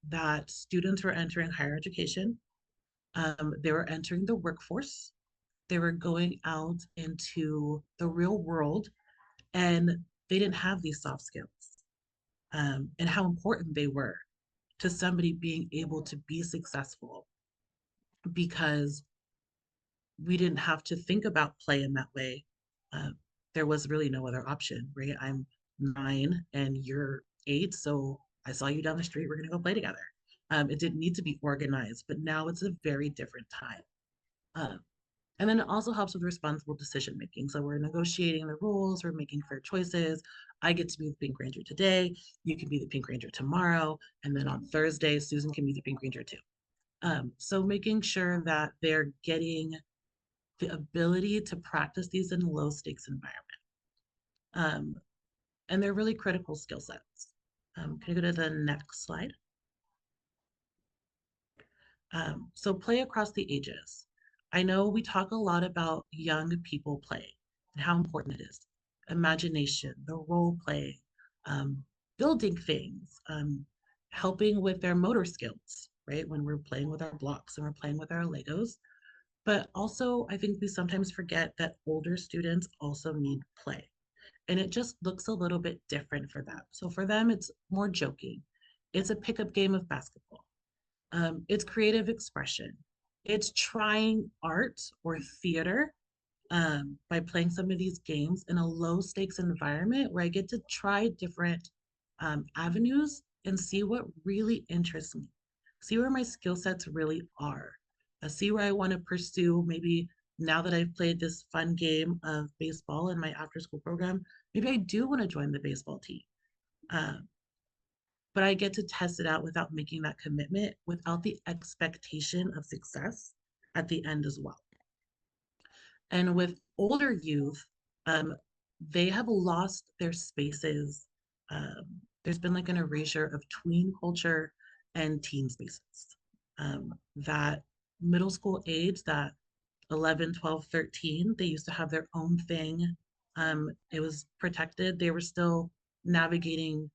that students were entering higher education. They were entering the workforce. They were going out into the real world, and they didn't have these soft skills and how important they were to somebody being able to be successful because we didn't have to think about play in that way. Uh, there was really no other option, right? I'm 9 and you're 8, so I saw you down the street. We're going to go play together. It didn't need to be organized, but now it's a very different time. Um, and then it also helps with responsible decision making. So we're negotiating the rules, we're making fair choices. I get to be the Pink Ranger today, you can be the Pink Ranger tomorrow, and then on Thursday, Susan can be the Pink Ranger too. So making sure that they're getting the ability to practice these in a low stakes environment. Um, and they're really critical skill sets. Can you go to the next slide? So play across the ages. I know we talk a lot about young people play and how important it is. Imagination, the role play, building things, helping with their motor skills, right? When we're playing with our blocks and we're playing with our Legos. But also, I think we sometimes forget that older students also need play. And it just looks a little bit different for them. So for them, it's more joking. It's a pickup game of basketball. It's creative expression. It's trying art or theater by playing some of these games in a low stakes environment where I get to try different avenues and see what really interests me, see where my skill sets really are, see where I want to pursue. Maybe now that I've played this fun game of baseball in my after school program, maybe I do want to join the baseball team. Um, but I get to test it out without making that commitment, without the expectation of success at the end as well. And with older youth, um, they have lost their spaces. There's been like an erasure of tween culture and teen spaces. That middle school age, that 11, 12, 13, they used to have their own thing. It was protected. They were still navigating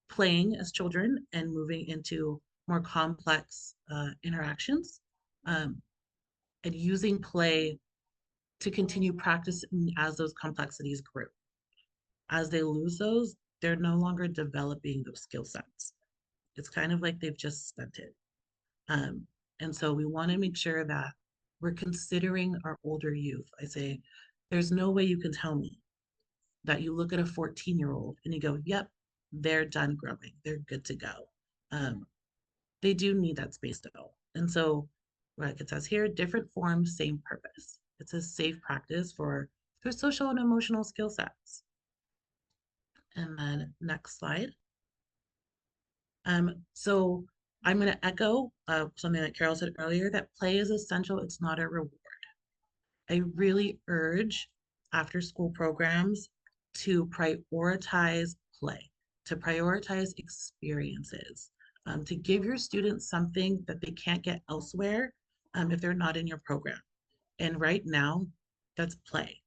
playing as children and moving into more complex interactions, and using play to continue practicing as those complexities grew. As they lose those, they're no longer developing those skill sets. It's kind of like they've just stunted. Um, and so we want to make sure that we're considering our older youth. I say, there's no way you can tell me that you look at a 14-year-old and you go, yep, they're done growing, they're good to go. They do need that space to go. And so, like it says here, different forms, same purpose. It's a safe practice for their social and emotional skill sets. And then next slide. So I'm going to echo something that Carol said earlier, that play is essential. It's not a reward. I really urge after school programs to prioritize play, to prioritize experiences, to give your students something that they can't get elsewhere if they're not in your program. And right now, that's play.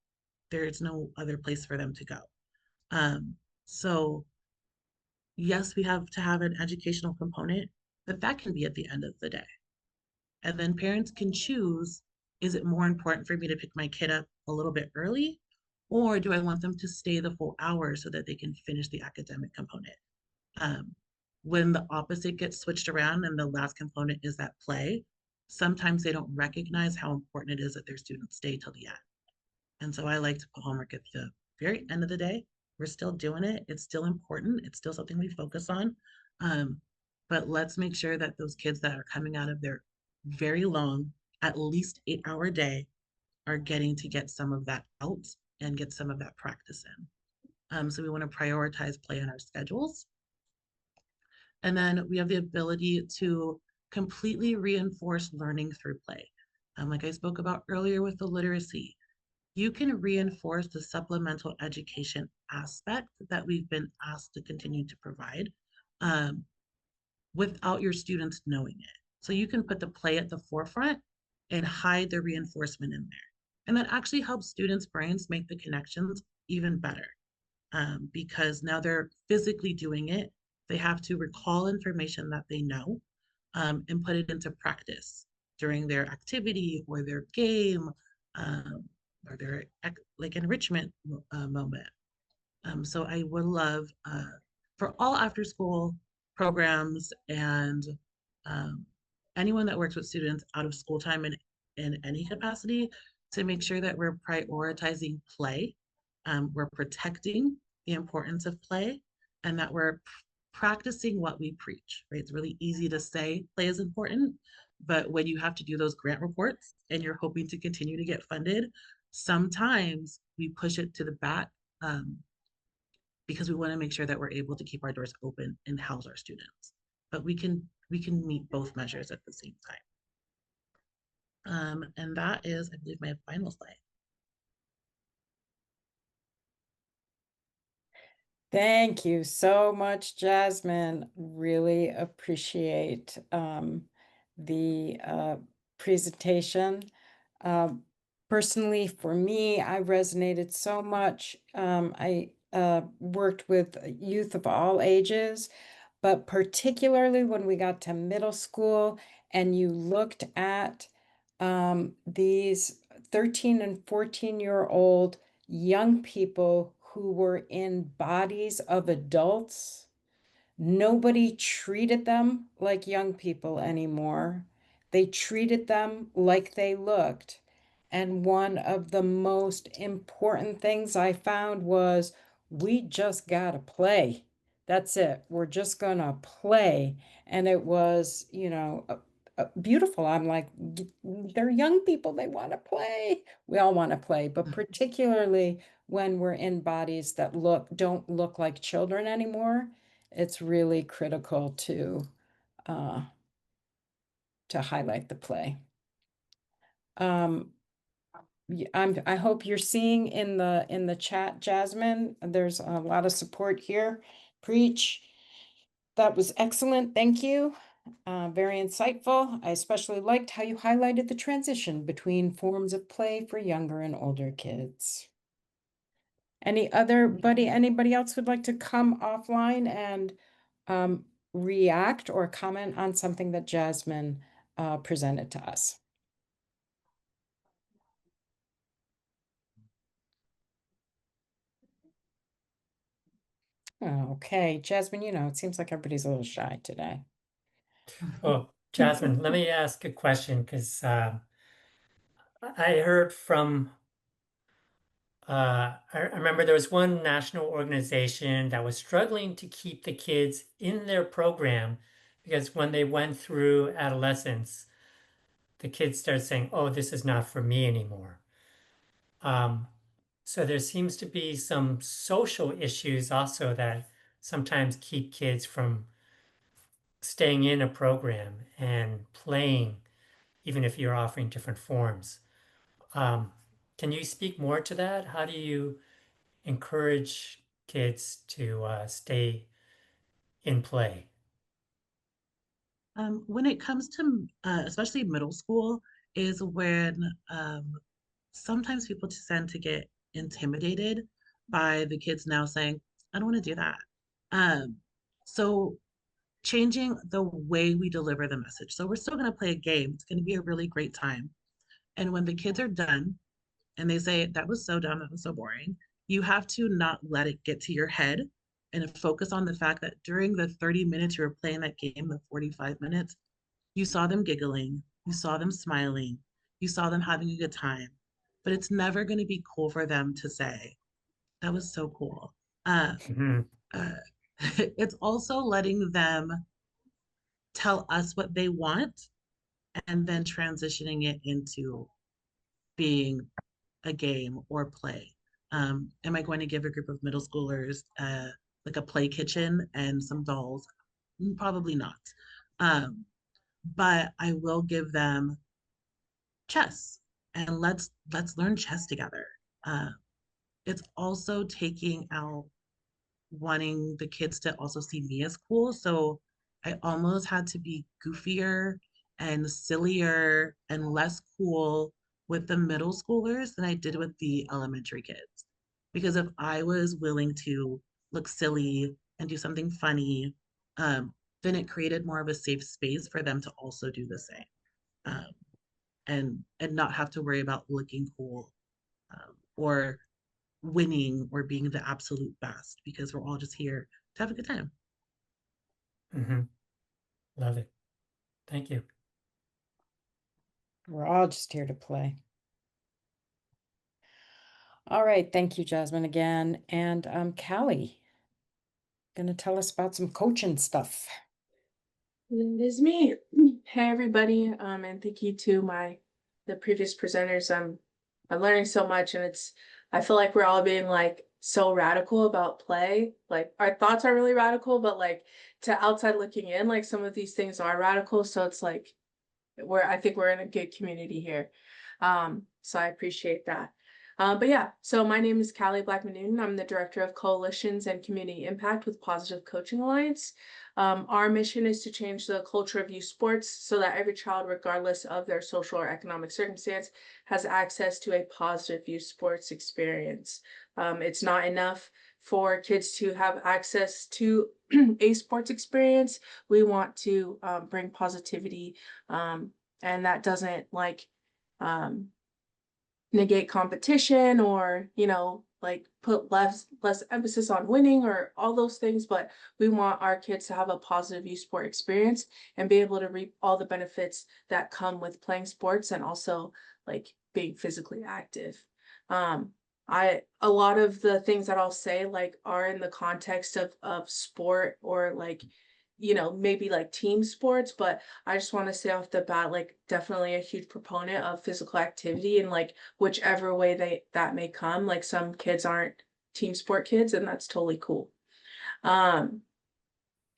There's no other place for them to go. So yes, we have to have an educational component, but that can be at the end of the day. And then parents can choose, is it more important for me to pick my kid up a little bit early? Or do I want them to stay the full hour so that they can finish the academic component? When the opposite gets switched around and the last component is that play, sometimes they don't recognize how important it is that their students stay till the end. And so I like to put homework at the very end of the day. We're still doing it. It's still important. It's still something we focus on. But let's make sure that those kids that are coming out of their very long, at least 8-hour day, are getting to get some of that out and get some of that practice in. So we want to prioritize play in our schedules. And then we have the ability to completely reinforce learning through play. Like I spoke about earlier with the literacy, you can reinforce the supplemental education aspect that we've been asked to continue to provide without your students knowing it. So you can put the play at the forefront and hide the reinforcement in there. And that actually helps students' brains make the connections even better because now they're physically doing it. They have to recall information that they know and put it into practice during their activity or their game or their like enrichment moment. So I would love for all after school programs and anyone that works with students out of school time in any capacity to make sure that we're prioritizing play, we're protecting the importance of play, and that we're practicing what we preach, right? It's really easy to say play is important, but when you have to do those grant reports and you're hoping to continue to get funded, sometimes we push it to the back because we want to make sure that we're able to keep our doors open and house our students. But we can meet both measures at the same time. And that is, I believe, my final slide. Thank you so much, Jasmine. Really appreciate the presentation. Personally, for me, I resonated so much. I worked with youth of all ages, but particularly when we got to middle school and you looked at these 13 and 14-year-old young people who were in bodies of adults Nobody treated them like young people anymore. They treated them like they looked. And one of the most important things I found was we just gotta play. That's it. We're just gonna play. And it was, beautiful. I'm like, they're young people. They want to play. We all want to play, but particularly when we're in bodies that don't look like children anymore, it's really critical uh, to highlight the play. I hope you're seeing in the chat, Jasmine, there's a lot of support here. Preach. That was excellent. Thank you. Very insightful. I especially liked how you highlighted the transition between forms of play for younger and older kids. Anybody else would like to come offline and react or comment on something that Jasmine presented to us? Okay, Jasmine, it seems like everybody's a little shy today. Oh, Jasmine, let me ask a question because I heard from, I remember there was one national organization that was struggling to keep the kids in their program because when they went through adolescence, the kids started saying, oh, this is not for me anymore. So there seems to be some social issues also that sometimes keep kids from staying in a program and playing, even if you're offering different forms. Can you speak more to that? How do you encourage kids to stay in play? When it comes to especially middle school, is when sometimes people just tend to get intimidated by the kids now saying, I don't want to do that. So changing the way we deliver the message. So we're still going to play a game. It's going to be a really great time. And when the kids are done and they say, that was so dumb, that was so boring, you have to not let it get to your head and focus on the fact that during the 30 minutes you were playing that game, the 45 minutes, you saw them giggling, you saw them smiling, you saw them having a good time. But it's never going to be cool for them to say, that was so cool. Mhm. Uh, it's also letting them tell us what they want and then transitioning it into being a game or play. Am I going to give a group of middle schoolers like a play kitchen and some dolls? Probably not. But I will give them chess and let's learn chess together. Uh, it's also taking out wanting the kids to also see me as cool. So I almost had to be goofier and sillier and less cool with the middle schoolers than I did with the elementary kids. Because if I was willing to look silly and do something funny, then it created more of a safe space for them to also do the same. Um, and not have to worry about looking cool or winning or being the absolute best because we're all just here to have a good time. Mm-hmm. Love it. Thank you. We're all just here to play. All right, thank you, Jasmine, again. And Callie, gonna tell us about some coaching stuff. It is me. Hey everybody, and thank you to the previous presenters. I'm learning so much, and I feel like we're all being like so radical about play. Like our thoughts are really radical, but like to outside looking in, like some of these things are radical. So it's like I think we're in a good community here. So I appreciate that. But yeah, so my name is Callie Blackman-Newton. I'm the Director of Coalitions and Community Impact with Positive Coaching Alliance. Our mission is to change the culture of youth sports so that every child, regardless of their social or economic circumstance, has access to a positive youth sports experience. It's not enough for kids to have access to a sports experience. We want to bring positivity, and that doesn't like negate competition or like put less emphasis on winning or all those things, but we want our kids to have a positive youth sport experience and be able to reap all the benefits that come with playing sports and also like being physically active. A lot of the things that I'll say like are in the context of sport or like, you know, maybe like team sports, but I just want to say off the bat, like definitely a huge proponent of physical activity and like whichever way that may come. Like some kids aren't team sport kids, and that's totally cool. Um,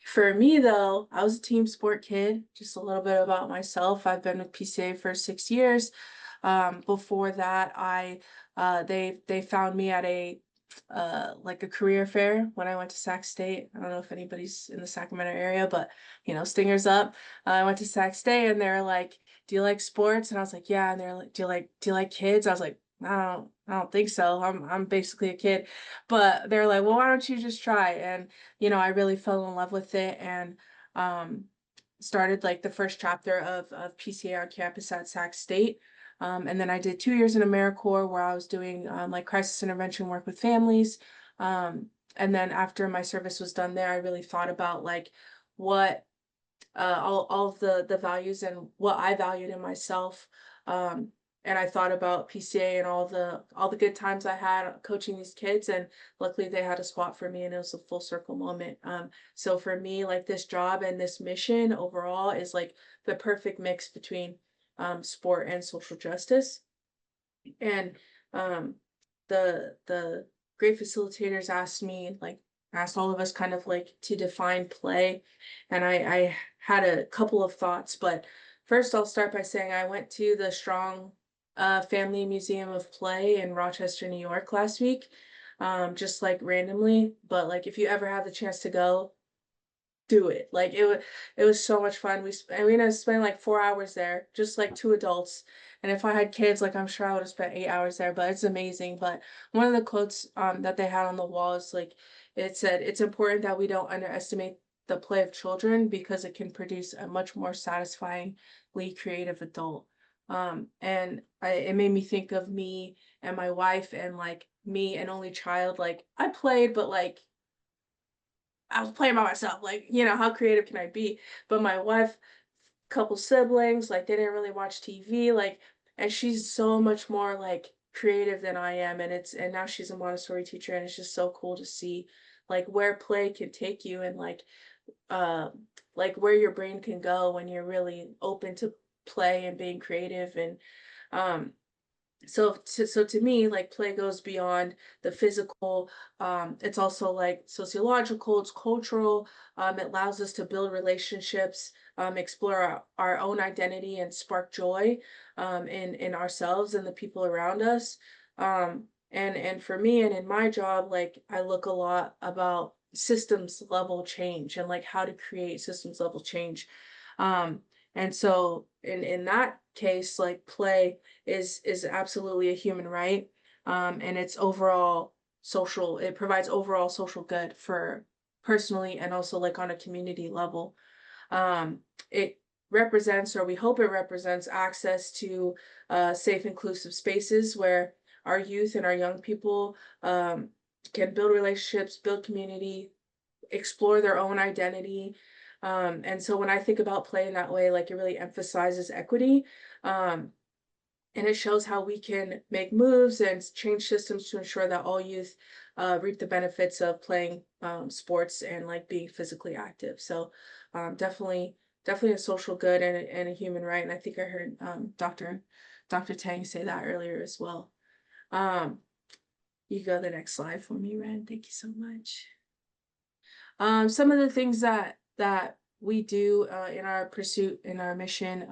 for me though, I was a team sport kid. Just a little bit about myself. I've been with PCA for 6 years. Before that, they found me at a like a career fair when I went to Sac State. I don't know if anybody's in the Sacramento area, but you know, Stingers up. I went to Sac State and they're like, "Do you like sports?" And I was like, "Yeah." And they're like, do you like kids?" I was like, I don't think so. I'm basically a kid." But they're like, "Well, why don't you just try?" And you know, I really fell in love with it and um started like the first chapter of PCA on campus at Sac State. And then I did 2 years in AmeriCorps where I was doing like crisis intervention work with families. And then after my service was done there, I really thought about like what all of the values and what I valued in myself. Um, and I thought about PCA and all the good times I had coaching these kids, and luckily they had a spot for me, and it was a full circle moment. So for me, like this job and this mission overall is like the perfect mix between sport and social justice. And um, the great facilitators asked all of us kind of like to define play, and I had a couple of thoughts, but first I'll start by saying I went to the Strong Family Museum of Play in Rochester, New York last week, just like randomly. But like if you ever have the chance to go, do it. Like it was so much fun. We ended up spending like 4 hours there, just like two adults. And if I had kids, like I'm sure I would have spent 8 hours there, but it's amazing. But one of the quotes that they had on the wall is like it said, "It's important that we don't underestimate the play of children because it can produce a much more satisfyingly creative adult." It made me think of me and my wife and like me an only child. Like I played, but like I was playing by myself. Like, you know, how creative can I be? But my wife, couple siblings, like they didn't really watch TV, like, and she's so much more like creative than I am. And now she's a Montessori teacher, and it's just so cool to see like where play can take you and uh like where your brain can go when you're really open to play and being creative. And um so to me, like play goes beyond the physical. It's also like sociological, it's cultural. It allows us to build relationships, explore our own identity and spark joy in ourselves and the people around us. And for me and in my job, like I look a lot about systems level change and like how to create systems level change. um and so in that case, like play is absolutely a human right. And it's overall social, it provides overall social good for personally and also like on a community level. um it represents, or we hope it represents, access to safe inclusive spaces where our youth and our young people can build relationships, build community, explore their own identity. And so when I think about play in that way, like it really emphasizes equity. Um, and it shows how we can make moves and change systems to ensure that all youth reap the benefits of playing sports and like being physically active. So definitely a social good and a human right. And I think I heard Dr. Tang say that earlier as well. Um, you go to the next slide for me, Ren. Thank you so much. Some of the things that we do in our pursuit, in our mission,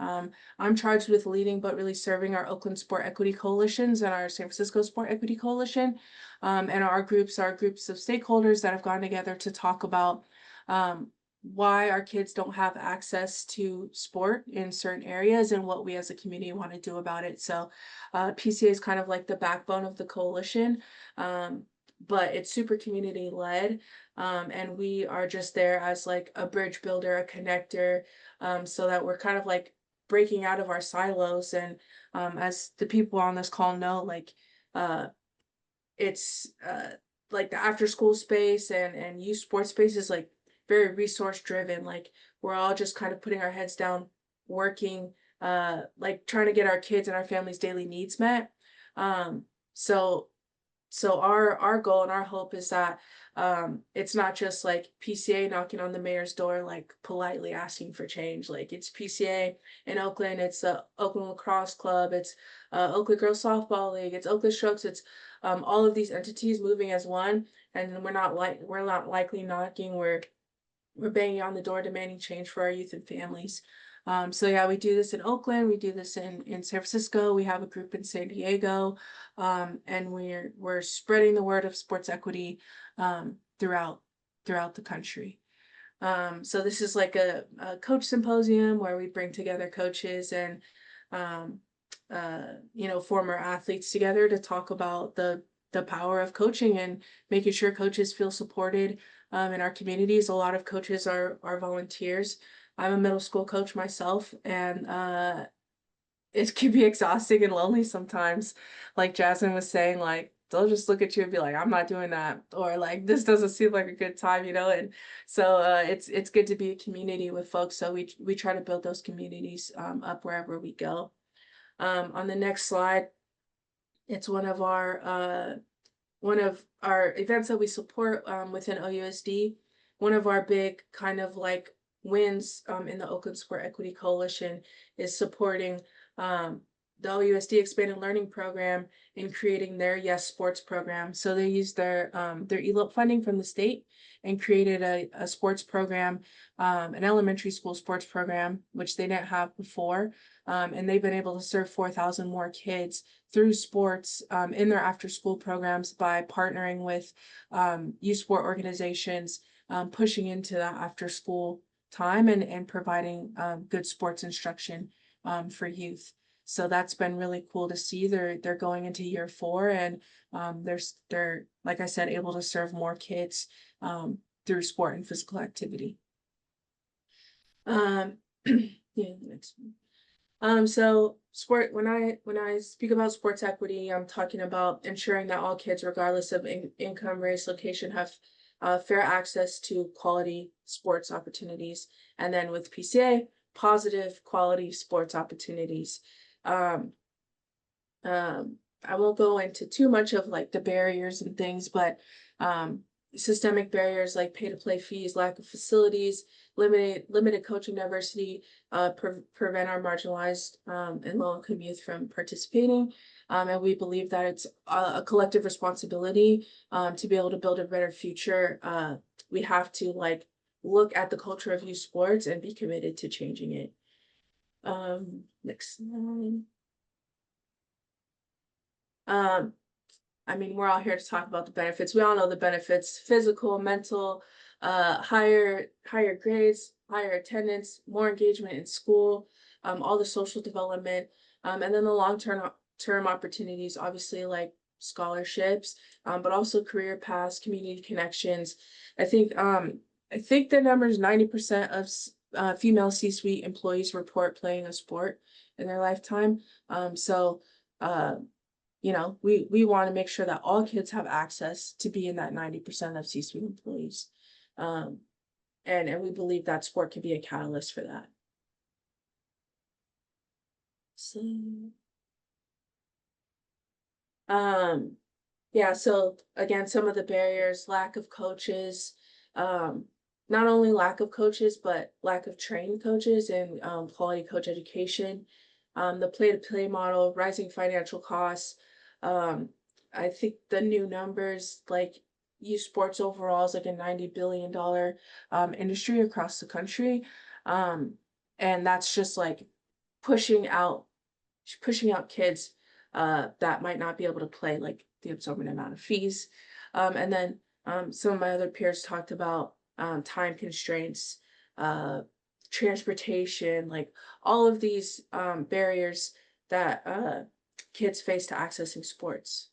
I'm charged with leading but really serving our Oakland Sport Equity Coalitions and our San Francisco Sport Equity Coalition. And our groups are groups of stakeholders that have gone together to talk about why our kids don't have access to sport in certain areas and what we as a community want to do about it. So PCA is kind of like the backbone of the coalition, but it's super community led. And we are just there as like a bridge builder, a connector, so that we're kind of like breaking out of our silos. And as the people on this call know, like it's like the after school space and youth sports space is like very resource driven. Like we're all just kind of putting our heads down, working, like trying to get our kids and our families' daily needs met. So our goal and our hope is that it's not just like PCA knocking on the mayor's door, like politely asking for change. Like it's PCA in Oakland, it's the Oakland Lacrosse Club, it's Oakland Girls Softball League, it's Oakland Strokes, it's all of these entities moving as one. And we're not likely knocking, we're banging on the door demanding change for our youth and families. So yeah, we do this in Oakland, we do this in San Francisco, we have a group in San Diego, and we're spreading the word of sports equity throughout the country. So this is like a coach symposium where we bring together coaches and former athletes together to talk about the power of coaching and making sure coaches feel supported in our communities. A lot of coaches are volunteers. I'm a middle school coach myself, and it can be exhausting and lonely sometimes. Like Jasmine was saying, like they'll just look at you and be like, "I'm not doing that," or like, "This doesn't seem like a good time," And so it's good to be a community with folks. So we try to build those communities up wherever we go. On the next slide, it's one of our events that we support within OUSD. One of our big kind of like wins in the Oakland Sport Equity Coalition is supporting the OUSD Expanded Learning Program in creating their Yes Sports program. So they used their ELOP funding from the state and created a sports program, an elementary school sports program, which they didn't have before. And they've been able to serve 4,000 more kids through sports in their after school programs by partnering with youth sport organizations, pushing into that after school time and providing good sports instruction for youth. So that's been really cool to see. They're going into year 4 and they're like I said, able to serve more kids through sport and physical activity. Yeah, the next one. So sport, when I speak about sports equity, I'm talking about ensuring that all kids, regardless of income, race, location, have fair access to quality sports opportunities. And then with PCA, positive quality sports opportunities. I won't go into too much of like the barriers and things, but systemic barriers like pay to play fees, lack of facilities, limited coaching diversity prevent our marginalized and low-income youth from participating. And we believe that it's a collective responsibility to be able to build a better future. We have to like look at the culture of youth sports and be committed to changing it. Next slide. I mean, we're all here to talk about the benefits. We all know the benefits: physical, mental, higher grades, higher attendance, more engagement in school, all the social development, and then the long-term opportunities, obviously like scholarships, but also career paths, community connections. I think the number is 90% of female C-suite employees report playing a sport in their lifetime. We want to make sure that all kids have access to be in that 90% of C-suite employees. And we believe that sport can be a catalyst for that. So, yeah, so again, some of the barriers: lack of coaches, not only lack of coaches, but lack of trained coaches and quality coach education, the play-to-play model, rising financial costs. I think the new numbers, like youth sports overall is like a $90 billion industry across the country. And that's just like pushing out kids that might not be able to play, like the absorbent amount of fees. And then some of my other peers talked about time constraints, transportation, like all of these barriers that kids face to accessing sports.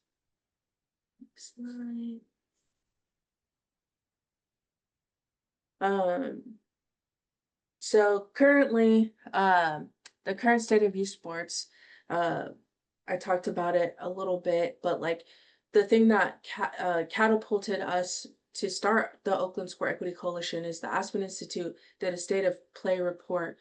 Next slide. So currently, the current state of youth sports, I talked about it a little bit, but like the thing that catapulted us to start the Oakland Sport Equity Coalition is the Aspen Institute did a state of play report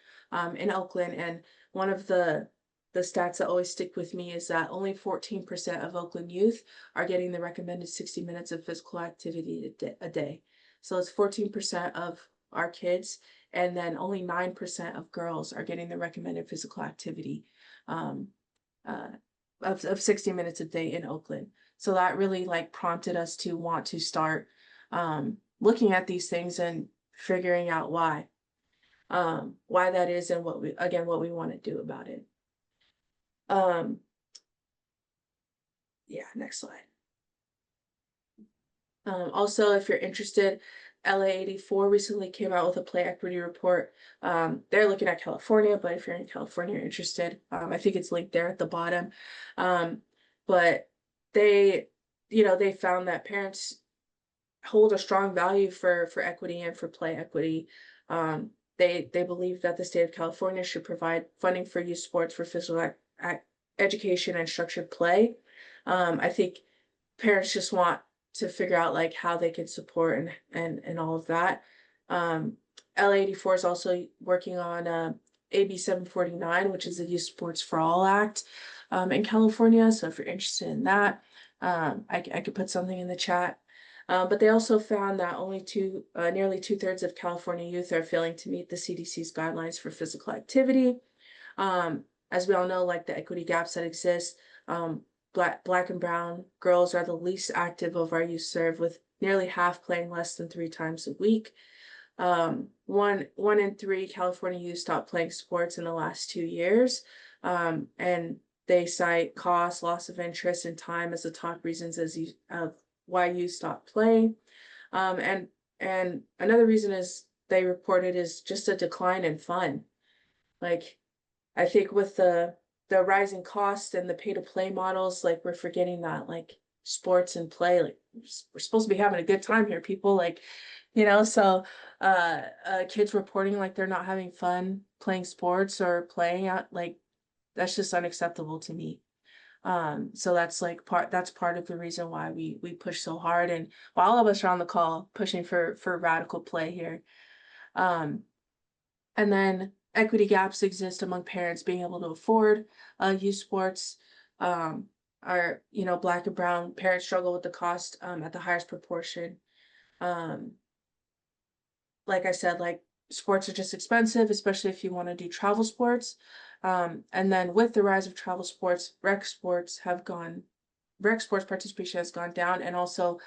in Oakland, and one of the stats that always stick with me is that only 14% of Oakland youth are getting the recommended 60 minutes of physical activity a day. So it's 14% of our kids, and then only 9% of girls are getting the recommended physical activity of 60 minutes a day in Oakland. So that really like prompted us to want to start looking at these things and figuring out why that is and what we want to do about it. Yeah, next slide. Also, if you're interested, LA84 recently came out with a play equity report. They're looking at California, but if you're in California, you're interested, I think it's linked there at the bottom. But they, they found that parents hold a strong value for equity and for play equity. They believe that the state of California should provide funding for youth sports for physical education and structured play. I think parents just want to figure out like how they can support and all of that. LA84 is also working on AB 749, which is the Youth Sports for All Act in California. So if you're interested in that, I could put something in the chat. But they also found that nearly 2/3 of California youth are failing to meet the CDC's guidelines for physical activity. As we all know, like the equity gaps that exist, Black and brown girls are the least active of our youth served, with nearly half playing less than 3 times a week. One in 3 California youth stopped playing sports in the last 2 years, and they cite cost, loss of interest, and time as the top reasons of why youth stop playing. And another reason is they reported is just a decline in fun. Like, I think with the rising cost and the pay to play models, like we're forgetting that like sports and play, like we're supposed to be having a good time here, people, like, so kids reporting like they're not having fun playing sports or playing out, like that's just unacceptable to me. So that's part of the reason why we push so hard, and all of us are on the call pushing for radical play here. And then equity gaps exist among parents being able to afford youth sports. Our Black and brown parents struggle with the cost at the highest proportion. Like I said, like sports are just expensive, especially if you want to do travel sports. And then with the rise of travel sports, rec sports participation has gone down, and also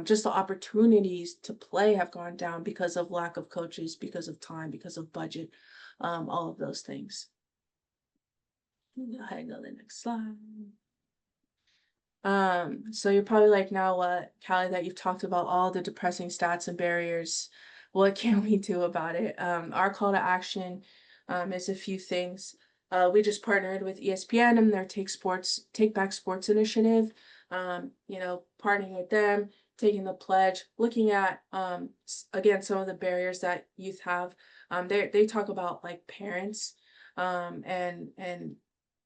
just the opportunities to play have gone down because of lack of coaches, because of time, because of budget, all of those things. Go ahead and go to the next slide. So you're probably like, now what, Callie, that you've talked about all the depressing stats and barriers, what can we do about it? Our call to action is a few things. We just partnered with ESPN and their Take Back Sports initiative. Partnering with them, taking the pledge, looking at again some of the barriers that youth have. They talk about like parents and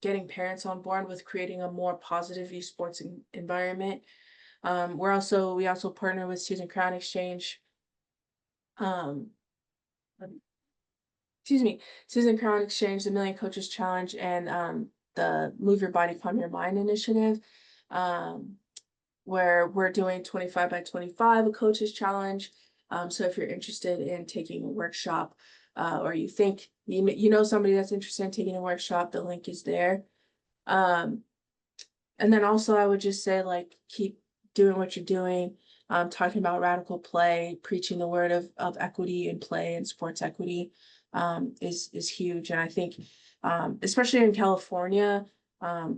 getting parents on board with creating a more positive youth sports environment. We also partner with Susan Crown Exchange. Susan Crown Exchange, the Million Coaches Challenge, and the Move Your Body, Calm Your Mind initiative, where we're doing 25 by 25, a coaches challenge. So if you're interested in taking a workshop, or you think you know somebody that's interested in taking a workshop, the link is there. And then also I would just say, like, keep doing what you're doing, talking about radical play, preaching the word of equity in play and sports equity is huge. And I think especially in California,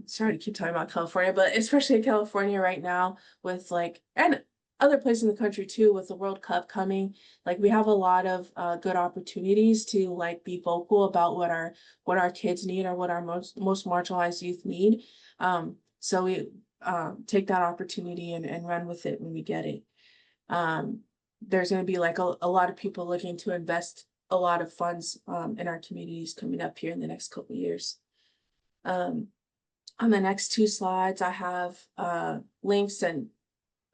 sorry to keep talking about California, but especially in California right now with and other places in the country too, with the World Cup coming, like we have a lot of good opportunities to be vocal about what our kids need, or what our most marginalized youth need. So we take that opportunity and run with it when we get it. There's going to be a lot of people looking to invest a lot of funds in our communities coming up here in the next couple of years. On the next two slides, I have links, and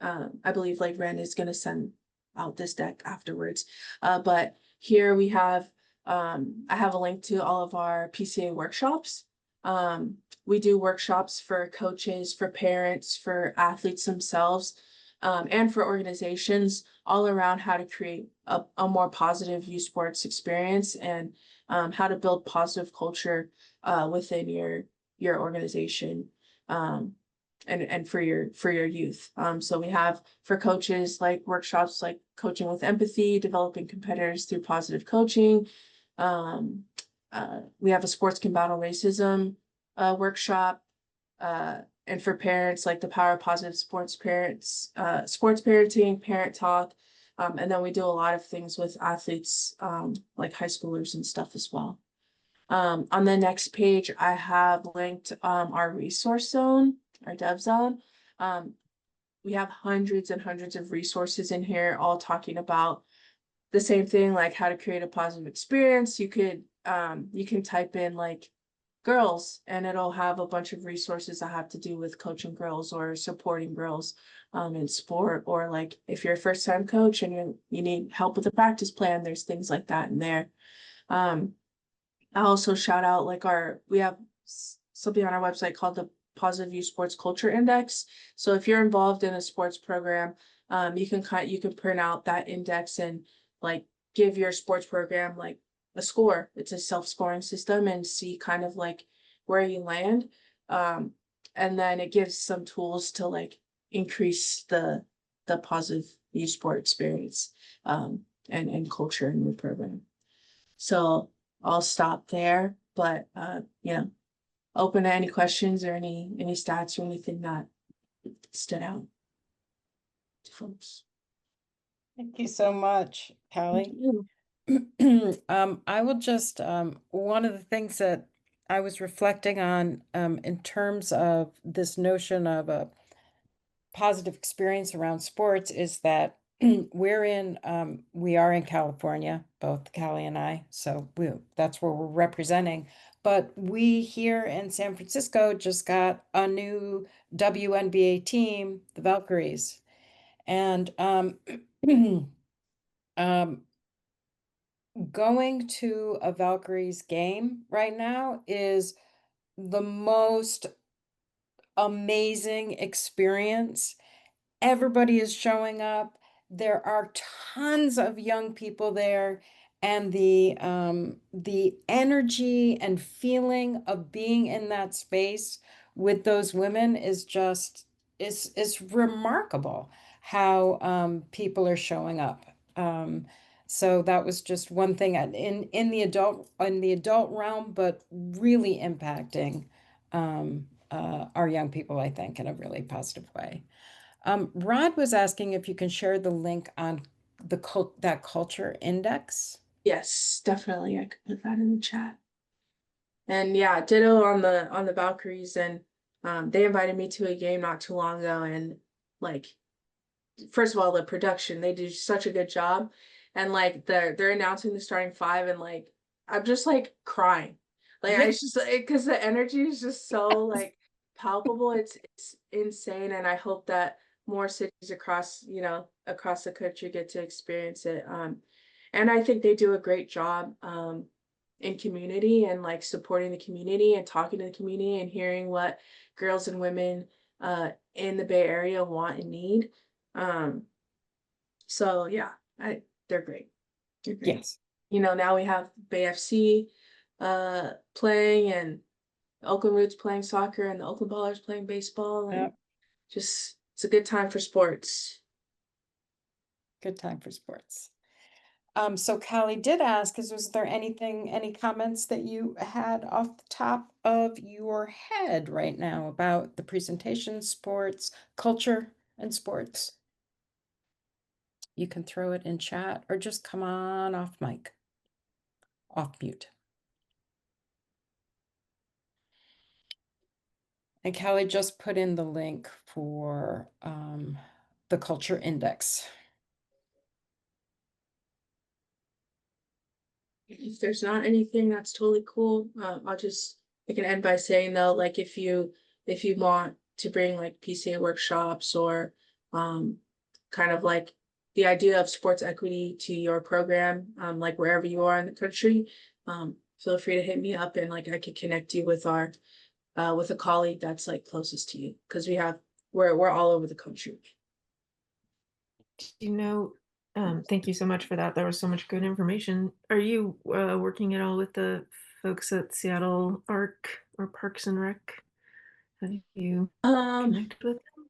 I believe like Ren is going to send out this deck afterwards. But here we have, I have a link to all of our PCA workshops. We do workshops for coaches, for parents, for athletes themselves, and for organizations all around how to create a more positive youth sports experience, and how to build positive culture within your organization. And for your youth. So we have for coaches like workshops like coaching with empathy, developing competitors through positive coaching. We have a sports can battle racism workshop. And for parents, like the power of positive sports sports parenting, parent talk. And then we do a lot of things with athletes, like high schoolers and stuff as well. On the next page, I have linked our resource zone, our dev zone. We have hundreds and hundreds of resources in here, all talking about the same thing, like how to create a positive experience. You can type in like girls, and it'll have a bunch of resources that have to do with coaching girls or supporting girls in sport, or like if you're a first-time coach and you need help with a practice plan, there's things like that in there. I also shout out like we have something on our website called the Positive Youth Sports Culture Index. So if you're involved in a sports program, you can print out that index and like give your sports program like a score. It's a self-scoring system, and see kind of like where you land. And then it gives some tools to like increase the positive youth sport experience and culture in your program. So I'll stop there, but open to any questions or any stats or anything that stood out to folks. Thank you so much, Callie. I will just, one of the things that I was reflecting on in terms of this notion of a positive experience around sports is that we are in California, both Callie and I, so that's where we're representing. But we here in San Francisco just got a new WNBA team, the Valkyries. And going to a Valkyries game right now is the most amazing experience. Everybody is showing up. There are tons of young people there, and the energy and feeling of being in that space with those women is just is remarkable how people are showing up. So that was just one thing in the adult realm, but really impacting our young people, I think, in a really positive way. Rod was asking if you can share the link on that culture index. Yes, definitely. I could put that in the chat. And yeah, ditto on the Valkyries. And they invited me to a game not too long ago, and like, first of all, the production, they do such a good job. And like they're announcing the starting five, and like I'm just like crying. Like I just because the energy is just so like palpable. It's insane. And I hope that more cities across the country get to experience it. And I think they do a great job in community, and like supporting the community and talking to the community and hearing what girls and women in the Bay Area want and need. So yeah, they're great. They're great. Yes. Now we have Bay FC playing, and Oakland Roots playing soccer, and the Oakland Ballers playing baseball, and just it's a good time for sports. Good time for sports. So Callie did ask, was there any comments that you had off the top of your head right now about the presentation, sports, culture, and sports? You can throw it in chat or just come on off mic, off mute. And Callie just put in the link for the culture index. If there's not anything, that's totally cool. I can end by saying though, like if you if you want to bring like PCA workshops or kind of like the idea of sports equity to your program, like wherever you are in the country, feel free to hit me up and like I could connect you with our with a colleague that's like closest to you, because we're all over the country. You know, thank you so much for that. There was so much good information. Are you working at all with the folks at Seattle ARC or Parks and Rec? Have you connected with them?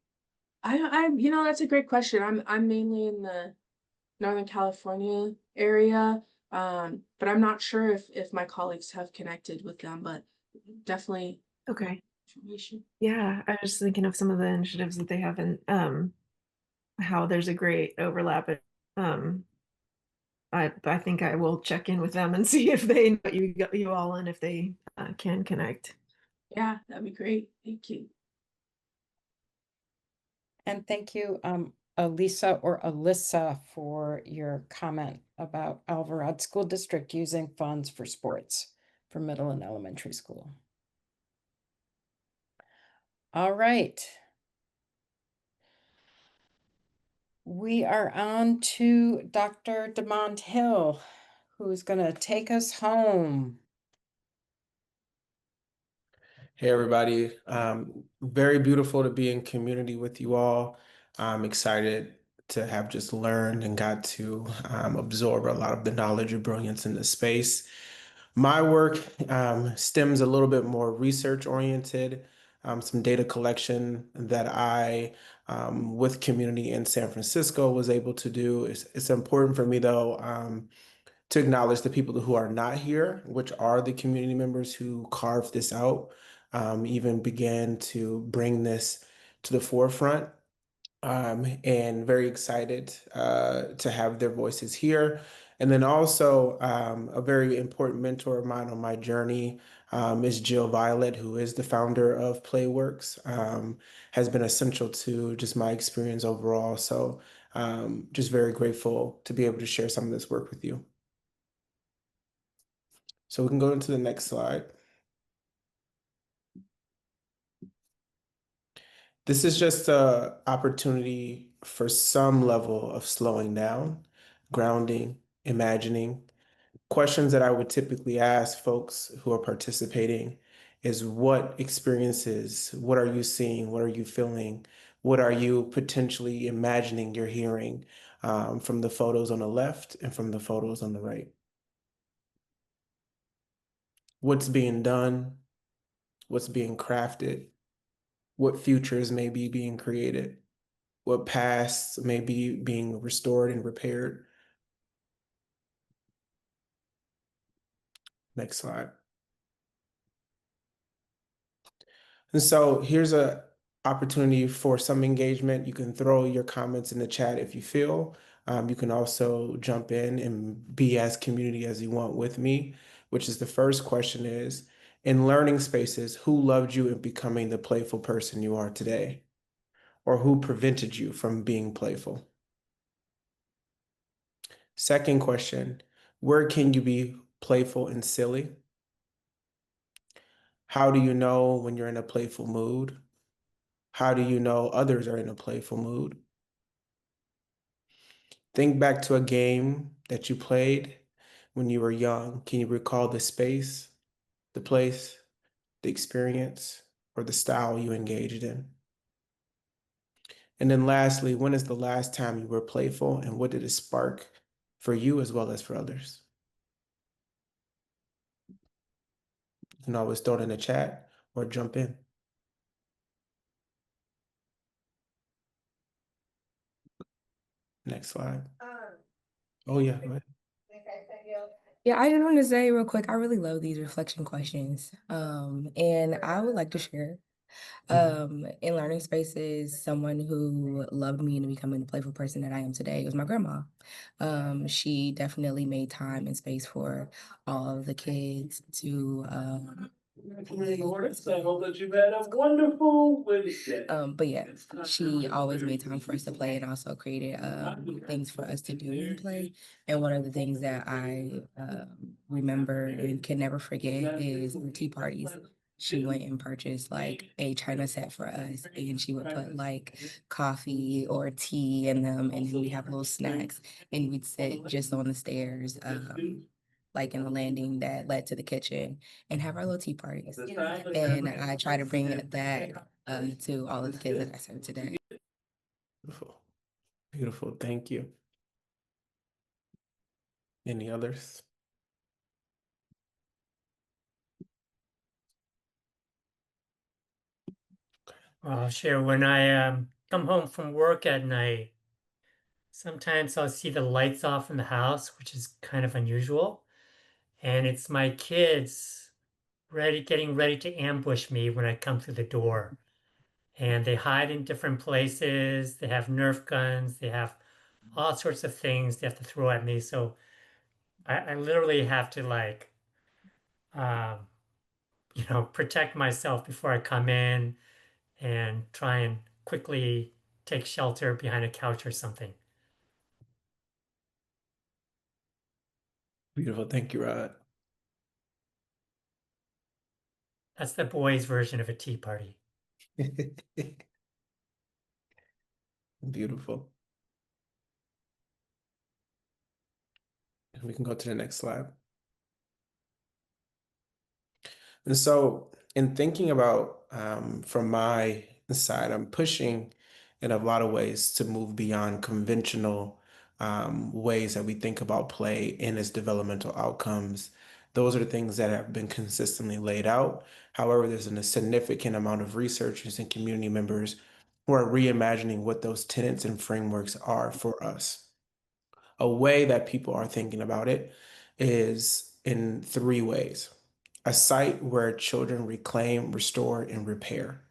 I you know, that's a great question. I'm mainly in the Northern California area, but I'm not sure if my colleagues have connected with them, but definitely Okay. information. Yeah, I was thinking of some of the initiatives that they have and how there's a great overlap. Um, I think I will check in with them and see if they invite you all and if they can connect. Yeah, that'd be great. Thank you. And thank you, Elisa or Alyssa, for your comment about Alvarado School District using funds for sports for middle and elementary school. All right. We are on to Dr. DeMond Hill, who's going to take us home. Hey, everybody. Very beautiful to be in community with you all. I'm excited to have just learned and got to absorb a lot of the knowledge and brilliance in this space. My work stems a little bit more research oriented, some data collection that I, with community in San Francisco, was able to do. It's important for me, though, to acknowledge the people who are not here, which are the community members who carved this out, even began to bring this to the forefront. And very excited to have their voices here. And then also a very important mentor of mine on my journey is Jill Violet, who is the founder of Playworks, has been essential to just my experience overall. So just very grateful to be able to share some of this work with you. So we can go into the next slide. This is just an opportunity for some level of slowing down, grounding, imagining. Questions that I would typically ask folks who are participating is what experiences, what are you seeing, what are you feeling, what are you potentially imagining you're hearing from the photos on the left and from the photos on the right? What's being done? What's being crafted? What futures may be being created? What pasts may be being restored and repaired? Next slide. And so here's a opportunity for some engagement. You can throw your comments in the chat if you feel. You can also jump in and be as community as you want with me, which is the first question is, in learning spaces, who loved you in becoming the playful person you are today? Or who prevented you from being playful? Second question, where can you be playful and silly? How do you know when you're in a playful mood? How do you know others are in a playful mood? Think back to a game that you played when you were young. Can you recall the space, the place, the experience, or the style you engaged in? And then lastly, when is the last time you were playful and what did it spark for you as well as for others? You can always throw it in the chat or jump in. Next slide. Oh yeah, go ahead. Yeah, I just want to say real quick, I really love these reflection questions. And I would like to share. In learning spaces, someone who loved me into becoming the playful person that I am today was my grandma. She definitely made time and space for all of the kids to I hope that you've had a wonderful Wednesday. but yeah, she always made time for us to play and also created things for us to do and play. And one of the things that I remember and can never forget is the tea parties. she went and purchased like a china set for us, and she would put like coffee or tea in them, and then we have little snacks, and we'd sit just on the stairs, like in the landing that led to the kitchen, and have our little tea parties. And I try to bring that to all of the kids that I serve today. Beautiful. Beautiful. Thank you. Any others? I'll share when I come home from work at night. Sometimes I'll see the lights off in the house, which is kind of unusual. And it's my kids getting ready to ambush me when I come through the door. And they hide in different places. They have Nerf guns. They have all sorts of things they have to throw at me. So I literally have to like, um, protect myself before I come in and try and quickly take shelter behind a couch or something. Beautiful. Thank you, Rod. That's the boys' version of a tea party. Beautiful. We can go to the next slide. And so, in thinking about from my side, I'm pushing in a lot of ways to move beyond conventional ways that we think about play and its developmental outcomes. Those are the things that have been consistently laid out. However, there's a significant amount of researchers and community members who are reimagining what those tenets and frameworks are for us. A way that people are thinking about it is in three ways. A site where children reclaim, restore, and repair.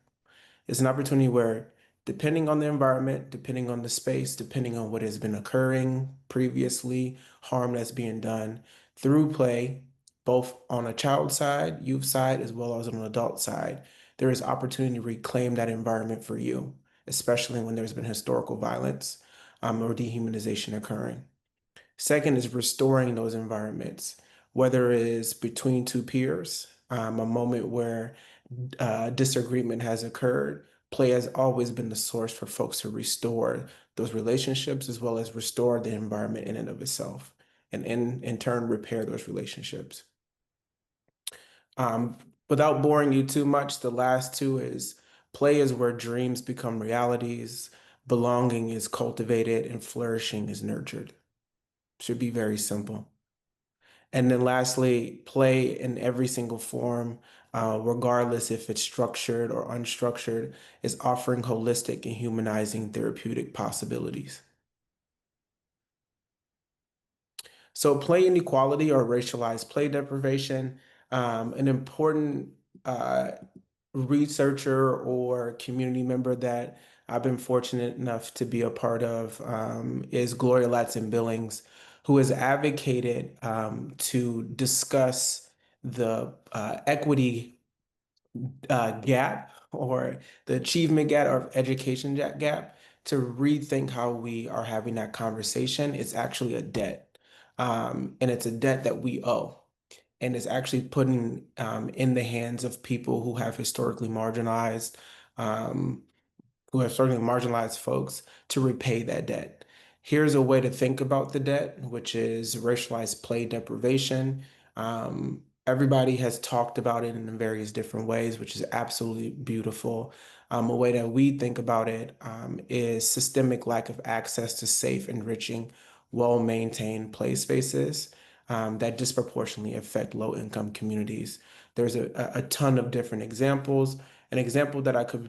It's an opportunity where, depending on the environment, depending on the space, depending on what has been occurring previously, harm that's being done through play, both on a child side, youth side, as well as on an adult side, there is opportunity to reclaim that environment for you, especially when there's been historical violence or dehumanization occurring. Second is restoring those environments, whether it is between two peers, a moment where disagreement has occurred. Play has always been the source for folks to restore those relationships as well as restore the environment in and of itself, and in turn repair those relationships. Um, Without boring you too much, the last two is play is where dreams become realities, belonging is cultivated, and flourishing is nurtured. Should be very simple. And then lastly, play in every single form, regardless if it's structured or unstructured, is offering holistic and humanizing therapeutic possibilities. So play inequality or racialized play deprivation, an important researcher or community member that I've been fortunate enough to be a part of is Gloria Latson-Billings, who has advocated to discuss the equity gap or the achievement gap or education gap to rethink how we are having that conversation. It's actually a debt, and it's a debt that we owe. And it's actually putting in the hands of people um, who have certainly marginalized folks to repay that debt. Here's a way to think about the debt, which is racialized play deprivation. Everybody has talked about it in various different ways, which is absolutely beautiful. A way that we think about it is systemic lack of access to safe, enriching, well-maintained play spaces that disproportionately affect low-income communities. There's a ton of different examples. An example that I could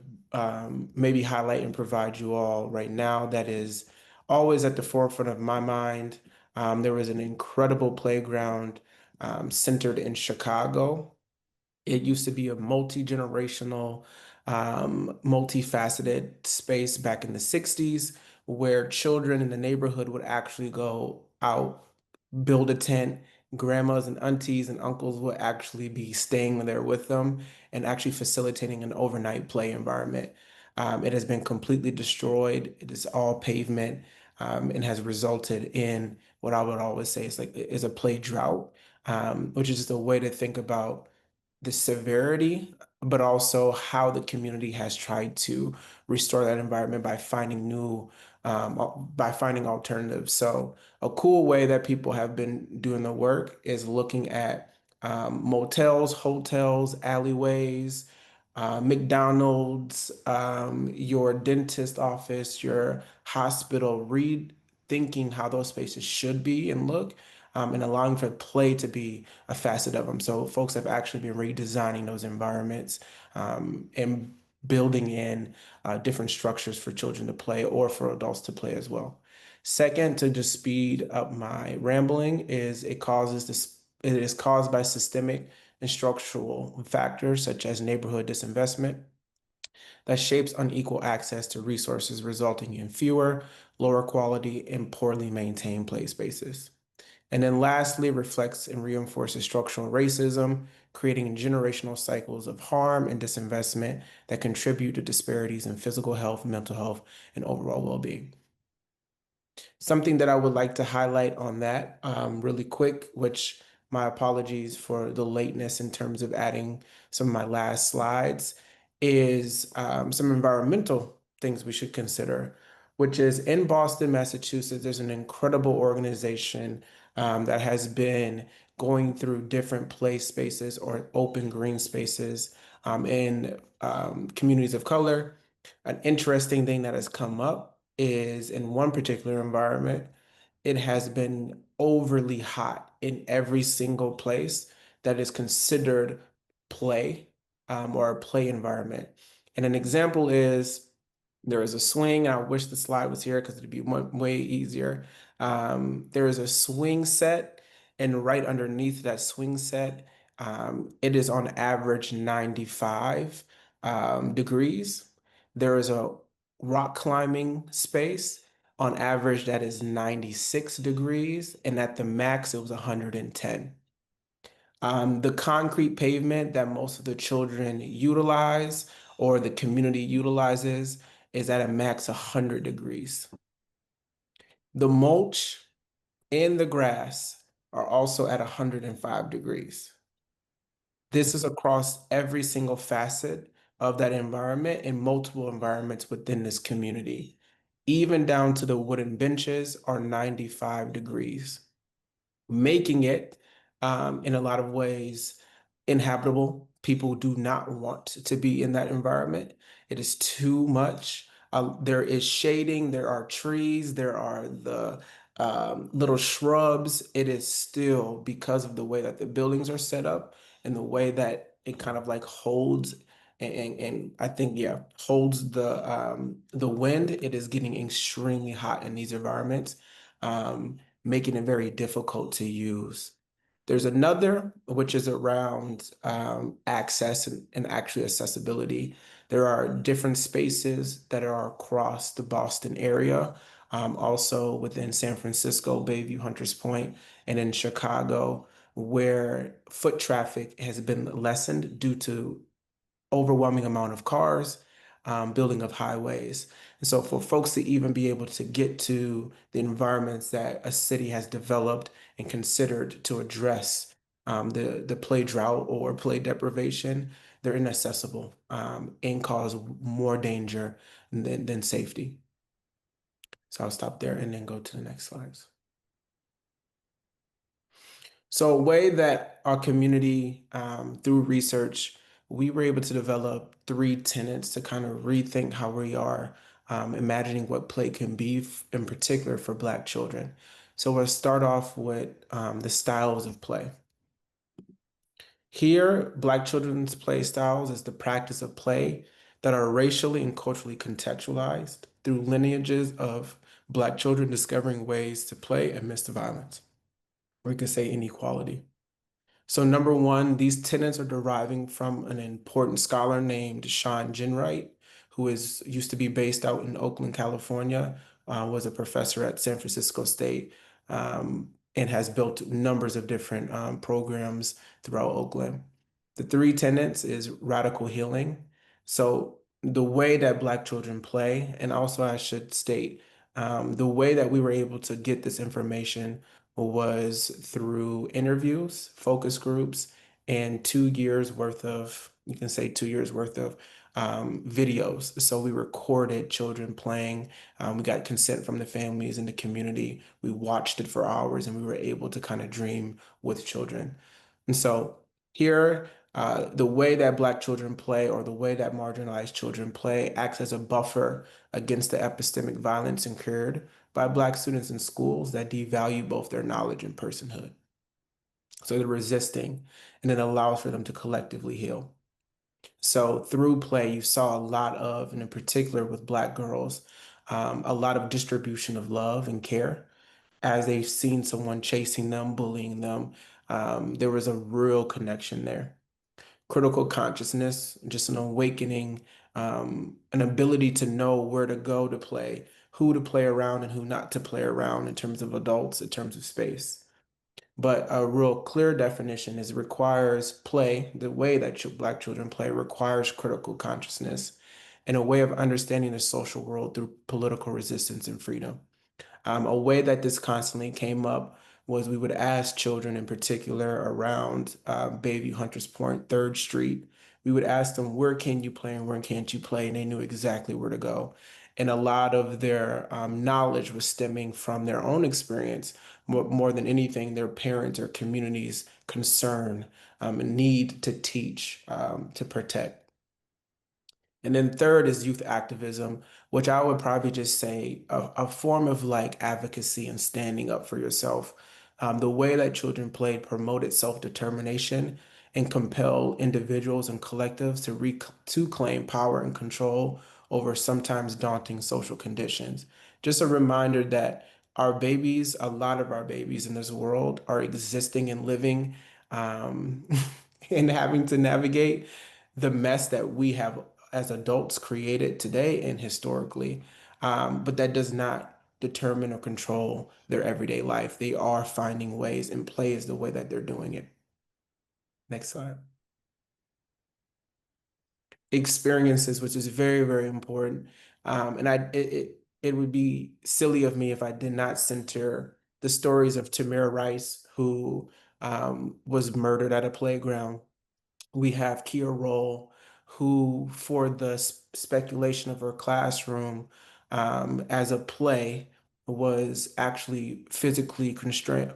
maybe highlight and provide you all right now that is always at the forefront of my mind. There was an incredible playground centered in Chicago. It used to be a multi-generational, multifaceted space back in the 60s where children in the neighborhood would actually go out, build a tent. Grandmas and aunties and uncles would actually be staying there with them and actually facilitating an overnight play environment. It has been completely destroyed. It is all pavement, and has resulted in what I would always say is a play drought, which is just a way to think about the severity but also how the community has tried to restore that environment by finding by finding alternatives. So a cool way that people have been doing the work is looking at motels, hotels, alleyways, McDonald's, your dentist office, your hospital, rethinking how those spaces should be and look, and allowing for play to be a facet of them. So folks have actually been redesigning those environments and building in different structures for children to play or for adults to play as well. Second, to just speed up my rambling, it is caused by systemic and structural factors such as neighborhood disinvestment that shapes unequal access to resources, resulting in fewer, lower quality, and poorly maintained play spaces. And then lastly, reflects and reinforces structural racism, creating generational cycles of harm and disinvestment that contribute to disparities in physical health, mental health, and overall well-being. Something that I would like to highlight on that really quick, which my apologies for the lateness in terms of adding some of my last slides, is some environmental things we should consider, which is in Boston, Massachusetts, there's an incredible organization that has been going through different play spaces or open green spaces in communities of color. An interesting thing that has come up is in one particular environment, it has been overly hot in every single place that is considered play or a play environment. And an example is there is a swing. I wish the slide was here because it'd be way easier. There is a swing set, and right underneath that swing set, it is on average 95 degrees. There is a rock climbing space. On average, that is 96 degrees, and at the max, it was 110. The concrete pavement that most of the children utilize or the community utilizes is at a max 100 degrees. The mulch and the grass are also at 105 degrees. This is across every single facet of that environment and multiple environments within this community. Even down to the wooden benches are 95 degrees, making it in a lot of ways inhabitable. People do not want to be in that environment. It is too much. There is shading, there are trees, there are the little shrubs. It is still because of the way that the buildings are set up and the way that it kind of like holds and I think yeah holds the wind. It is getting extremely hot in these environments, making it very difficult to use. There's another, which is around access and actually accessibility. There are different spaces that are across the Boston area, also within San Francisco, Bayview, Hunters Point, and in Chicago, where foot traffic has been lessened due to overwhelming amount of cars, building of highways. And so for folks to even be able to get to the environments that a city has developed and considered to address the play drought or play deprivation, they're inaccessible and cause more danger than safety. So I'll stop there and then go to the next slides. So a way that our community, through research, we were able to develop 3 tenets to kind of rethink how we are imagining what play can be, in particular for Black children. So we'll start off with the styles of play. Here, Black children's play styles is the practice of play that are racially and culturally contextualized through lineages of Black children discovering ways to play amidst violence, or you could say inequality. So number one, these tenets are deriving from an important scholar named Sean Ginwright, who used to be based out in Oakland, California, was a professor at San Francisco State, and has built numbers of different programs throughout Oakland. The 3 tenets is radical healing. So the way that Black children play, and also I should state, the way that we were able to get this information was through interviews, focus groups, and 2 years worth of, you can say 2 years worth of videos. So we recorded children playing. We got consent from the families and the community. We watched it for hours and we were able to kind of dream with children. And so here, the way that Black children play or the way that marginalized children play acts as a buffer against the epistemic violence incurred by Black students in schools that devalue both their knowledge and personhood. So they're resisting, and it allows for them to collectively heal. So through play, you saw a lot of, and in particular with Black girls, a lot of distribution of love and care as they've seen someone chasing them, bullying them. There was a real connection there. Critical consciousness, just an awakening, an ability to know where to go to play, who to play around and who not to play around in terms of adults, in terms of space. But a real clear definition is it requires play. The way that Black children play requires critical consciousness and a way of understanding the social world through political resistance and freedom. A way that this constantly came up was we would ask children in particular around Bayview, Hunters Point, 3rd Street. We would ask them, where can you play and where can't you play? And they knew exactly where to go. And a lot of their knowledge was stemming from their own experience, more than anything, their parents or community's concern and need to teach, to protect. And then third is youth activism, which I would probably just say a form of like advocacy and standing up for yourself. The way that children played promoted self-determination and compel individuals and collectives to claim power and control over sometimes daunting social conditions. Just a reminder that our babies, a lot of our babies in this world are existing and living um, and having to navigate the mess that we have as adults created today and historically, but that does not determine or control their everyday life. They are finding ways and play is the way that they're doing it. Next slide. Experiences, which is very, very important. And it would be silly of me if I did not center the stories of Tamir Rice, who was murdered at a playground. We have Kia Roll, who, for the speculation of her classroom as a play, was actually physically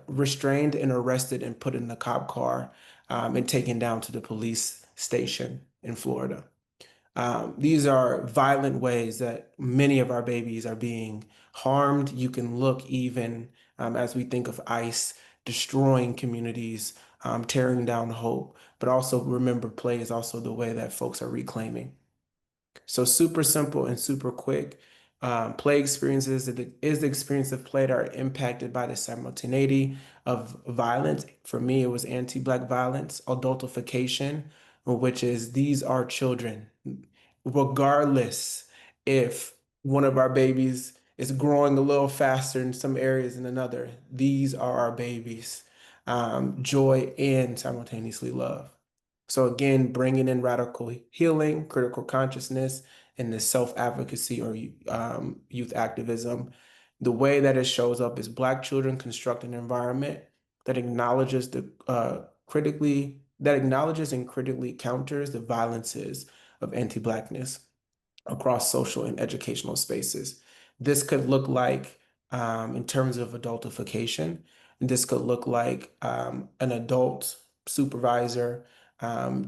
restrained and arrested and put in the cop car and taken down to the police station in Florida. These are violent ways that many of our babies are being harmed. You can look even as we think of ICE destroying communities, tearing down hope, but also remember play is also the way that folks are reclaiming. So super simple and super quick. Play experiences is the experience of play that are impacted by the simultaneity of violence. For me, it was anti-Black violence, adultification, which is these are children, regardless if one of our babies is growing a little faster in some areas than another. These are our babies. Joy and simultaneously love. So again, bringing in radical healing, critical consciousness, and the self-advocacy or youth activism. The way that it shows up is Black children construct an environment that acknowledges and critically counters the violences of anti-Blackness across social and educational spaces. This could look like, in terms of adultification, this could look like an adult supervisor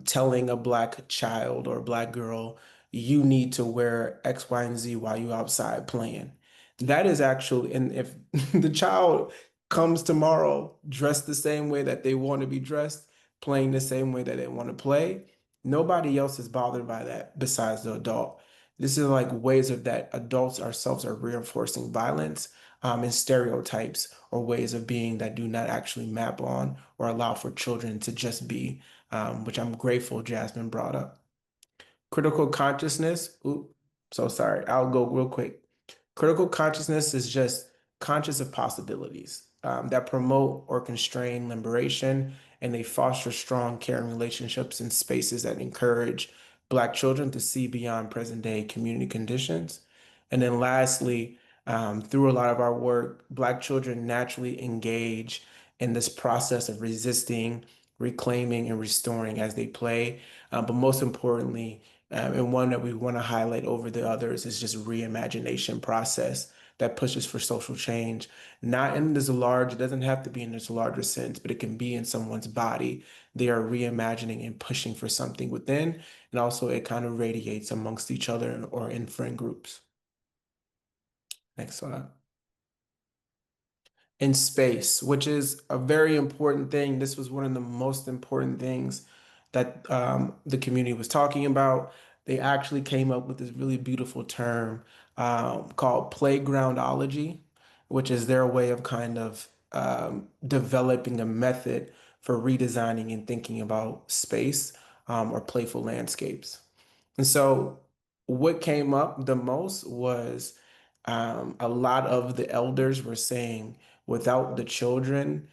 telling a Black child or a Black girl, you need to wear X, Y, and Z while you're outside playing. That is actually, and if the child comes tomorrow dressed the same way that they want to be dressed, playing the same way that they want to play, nobody else is bothered by that besides the adult. This is like ways of that adults ourselves are reinforcing violence and stereotypes or ways of being that do not actually map on or allow for children to just be, which I'm grateful Jasmine brought up. Critical consciousness. Ooh, so sorry. I'll go real quick. Critical consciousness is just conscious of possibilities that promote or constrain liberation, and they foster strong, caring relationships in spaces that encourage Black children to see beyond present day community conditions. And then lastly, through a lot of our work, Black children naturally engage in this process of resisting reclaiming and restoring as they play. But most importantly, and one that we want to highlight over the others is just reimagination process that pushes for social change. Not in this large, it doesn't have to be in this larger sense, but it can be in someone's body. They are reimagining and pushing for something within, and also it kind of radiates amongst each other or in friend groups. Next slide. In space, which is a very important thing. This was one of the most important things that the community was talking about. They actually came up with this really beautiful term called playgroundology, which is their way of kind of developing a method for redesigning and thinking about space or playful landscapes. And so, what came up the most was a lot of the elders were saying, without the children,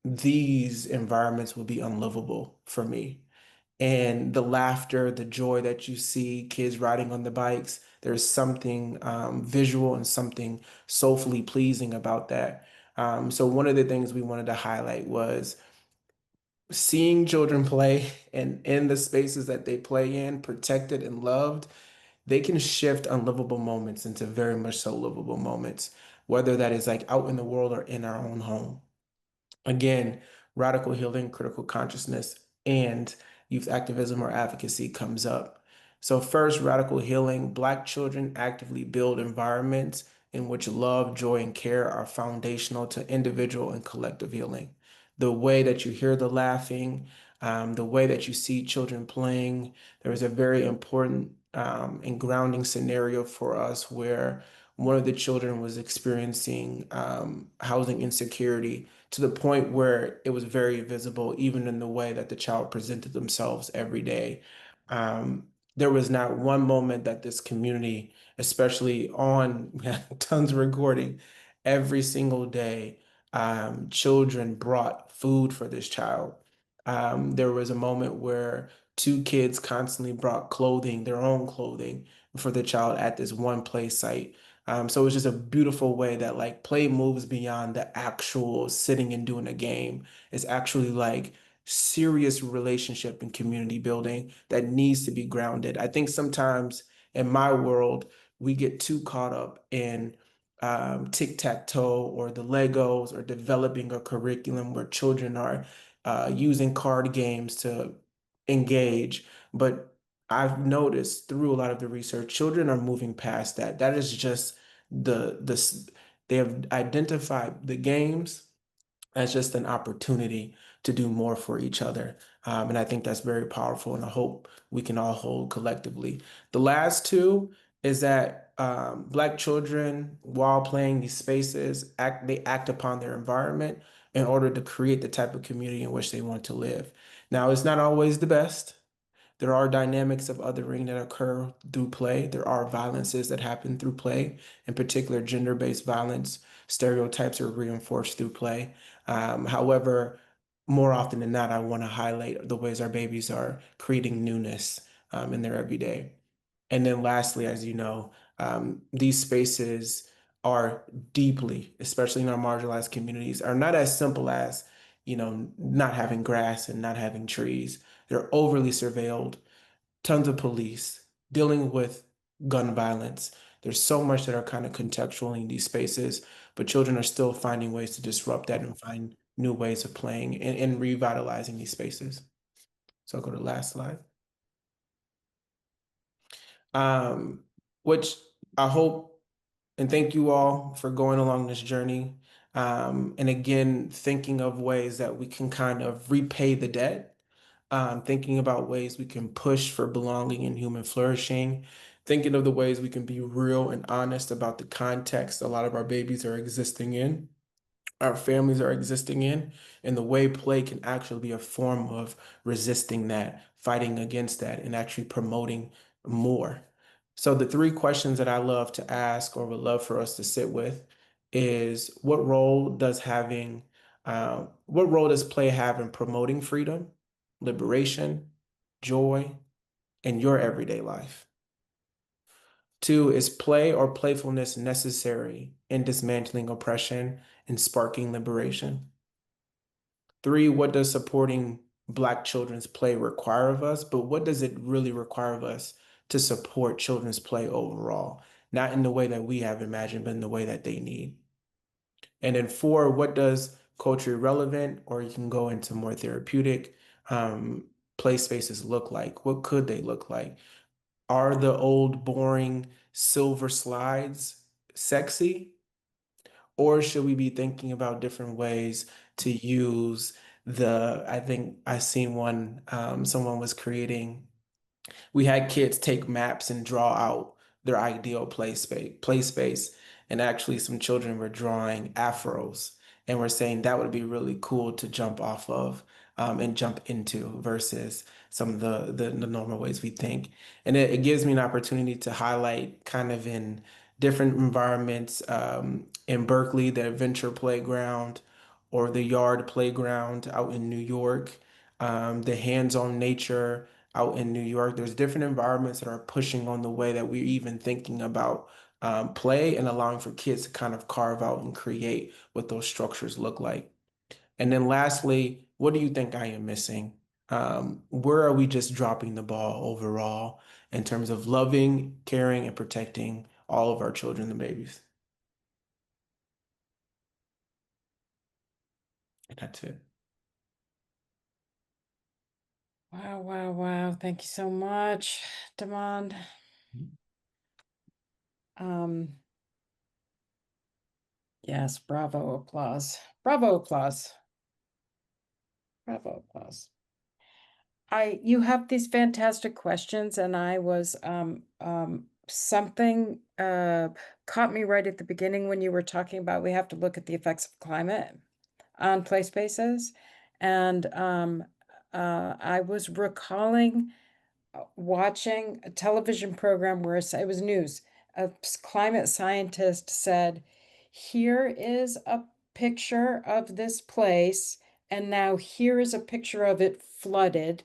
these environments would be unlivable for me. And the laughter, the joy that you see, kids riding on the bikes, there's something visual and something soulfully pleasing about that. So, one of the things we wanted to highlight was seeing children play and in the spaces that they play in, protected and loved, they can shift unlivable moments into very much so livable moments, whether that is like out in the world or in our own home. Again, radical healing, critical consciousness, and youth activism or advocacy comes up. So, first, radical healing. Black children actively build environments in which love, joy, and care are foundational to individual and collective healing. The way that you hear the laughing, the way that you see children playing, there is a very important and grounding scenario for us where one of the children was experiencing housing insecurity to the point where it was very visible, even in the way that the child presented themselves every day. There was not one moment that this community, especially on tons of recording, every single day, children brought food for this child. There was a moment where two kids constantly brought clothing, their own clothing, for the child at this one play site. So it was just a beautiful way that like play moves beyond the actual sitting and doing a game. It's actually like serious relationship and community building that needs to be grounded. I think sometimes in my world, we get too caught up in tic-tac-toe or the Legos or developing a curriculum where children are using card games to engage. But I've noticed through a lot of the research, children are moving past that. That is just they have identified the games as just an opportunity to do more for each other. And I think that's very powerful, and I hope we can all hold collectively. The last two is that Black children, while playing these spaces, they act upon their environment in order to create the type of community in which they want to live. Now, it's not always the best. There are dynamics of othering that occur through play. There are violences that happen through play, in particular, gender-based violence. Stereotypes are reinforced through play. However, more often than not, I want to highlight the ways our babies are creating newness in their everyday. And then lastly, as you know, these spaces are deeply, especially in our marginalized communities, are not as simple as, not having grass and not having trees. They're overly surveilled, tons of police, dealing with gun violence. There's so much that are kind of contextual in these spaces, but children are still finding ways to disrupt that and find new ways of playing and revitalizing these spaces. So I'll go to the last slide. Um, which I hope and thank you all for going along this journey. And again, thinking of ways that we can kind of repay the debt, thinking about ways we can push for belonging and human flourishing, thinking of the ways we can be real and honest about the context a lot of our babies are existing in, our families are existing in, and the way play can actually be a form of resisting that, fighting against that, and actually promoting more. So the three questions that I love to ask or would love for us to sit with is what role does play have in promoting freedom, liberation, joy, in your everyday life? Two, is play or playfulness necessary in dismantling oppression and sparking liberation? 3, what does supporting Black children's play require of us? But what does it really require of us to support children's play overall? Not in the way that we have imagined, but in the way that they need. And then 4, what does culturally relevant, or you can go into more therapeutic, play spaces look like? What could they look like? Are the old, boring silver slides sexy? Or should we be thinking about different ways to use I think I seen one, someone was creating, we had kids take maps and draw out their ideal play space, and actually some children were drawing afros, and we're saying that would be really cool to jump off of, and jump into versus some of the normal ways we think. And it gives me an opportunity to highlight kind of in different environments, in Berkeley, the adventure playground or the yard playground out in New York, the hands-on nature out in New York. There's different environments that are pushing on the way that we're even thinking about, play, and allowing for kids to kind of carve out and create what those structures look like. And then lastly, what do you think I am missing? Where are we just dropping the ball overall in terms of loving, caring, and protecting all of our children and babies? And that's it. Wow, wow, wow. Thank you so much, Demond. Yes, bravo, applause. Bravo, applause. Bravo, applause. You have these fantastic questions, and I was something caught me right at the beginning when you were talking about we have to look at the effects of climate on play spaces. And I was recalling watching a television program where it was news. A climate scientist said, here is a picture of this place, and now here is a picture of it flooded.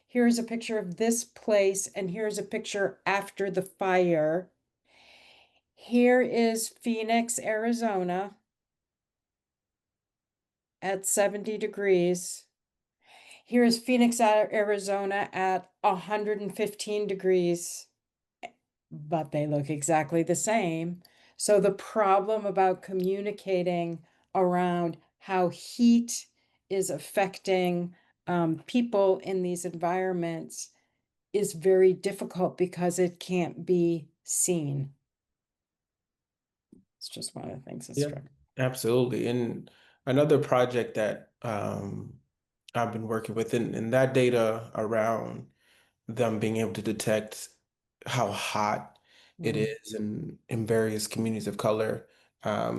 Here's a picture of this place, and here's a picture after the fire. Here is Phoenix, Arizona at 70 degrees. Here is Phoenix, Arizona at 115 degrees, but they look exactly the same. So the problem about communicating around how heat is affecting people in these environments is very difficult because it can't be seen. It's just one of the things that Yeah, struck me. absolutely. And another project that, I've been working with, and that data around them being able to detect how hot it is in various communities of color,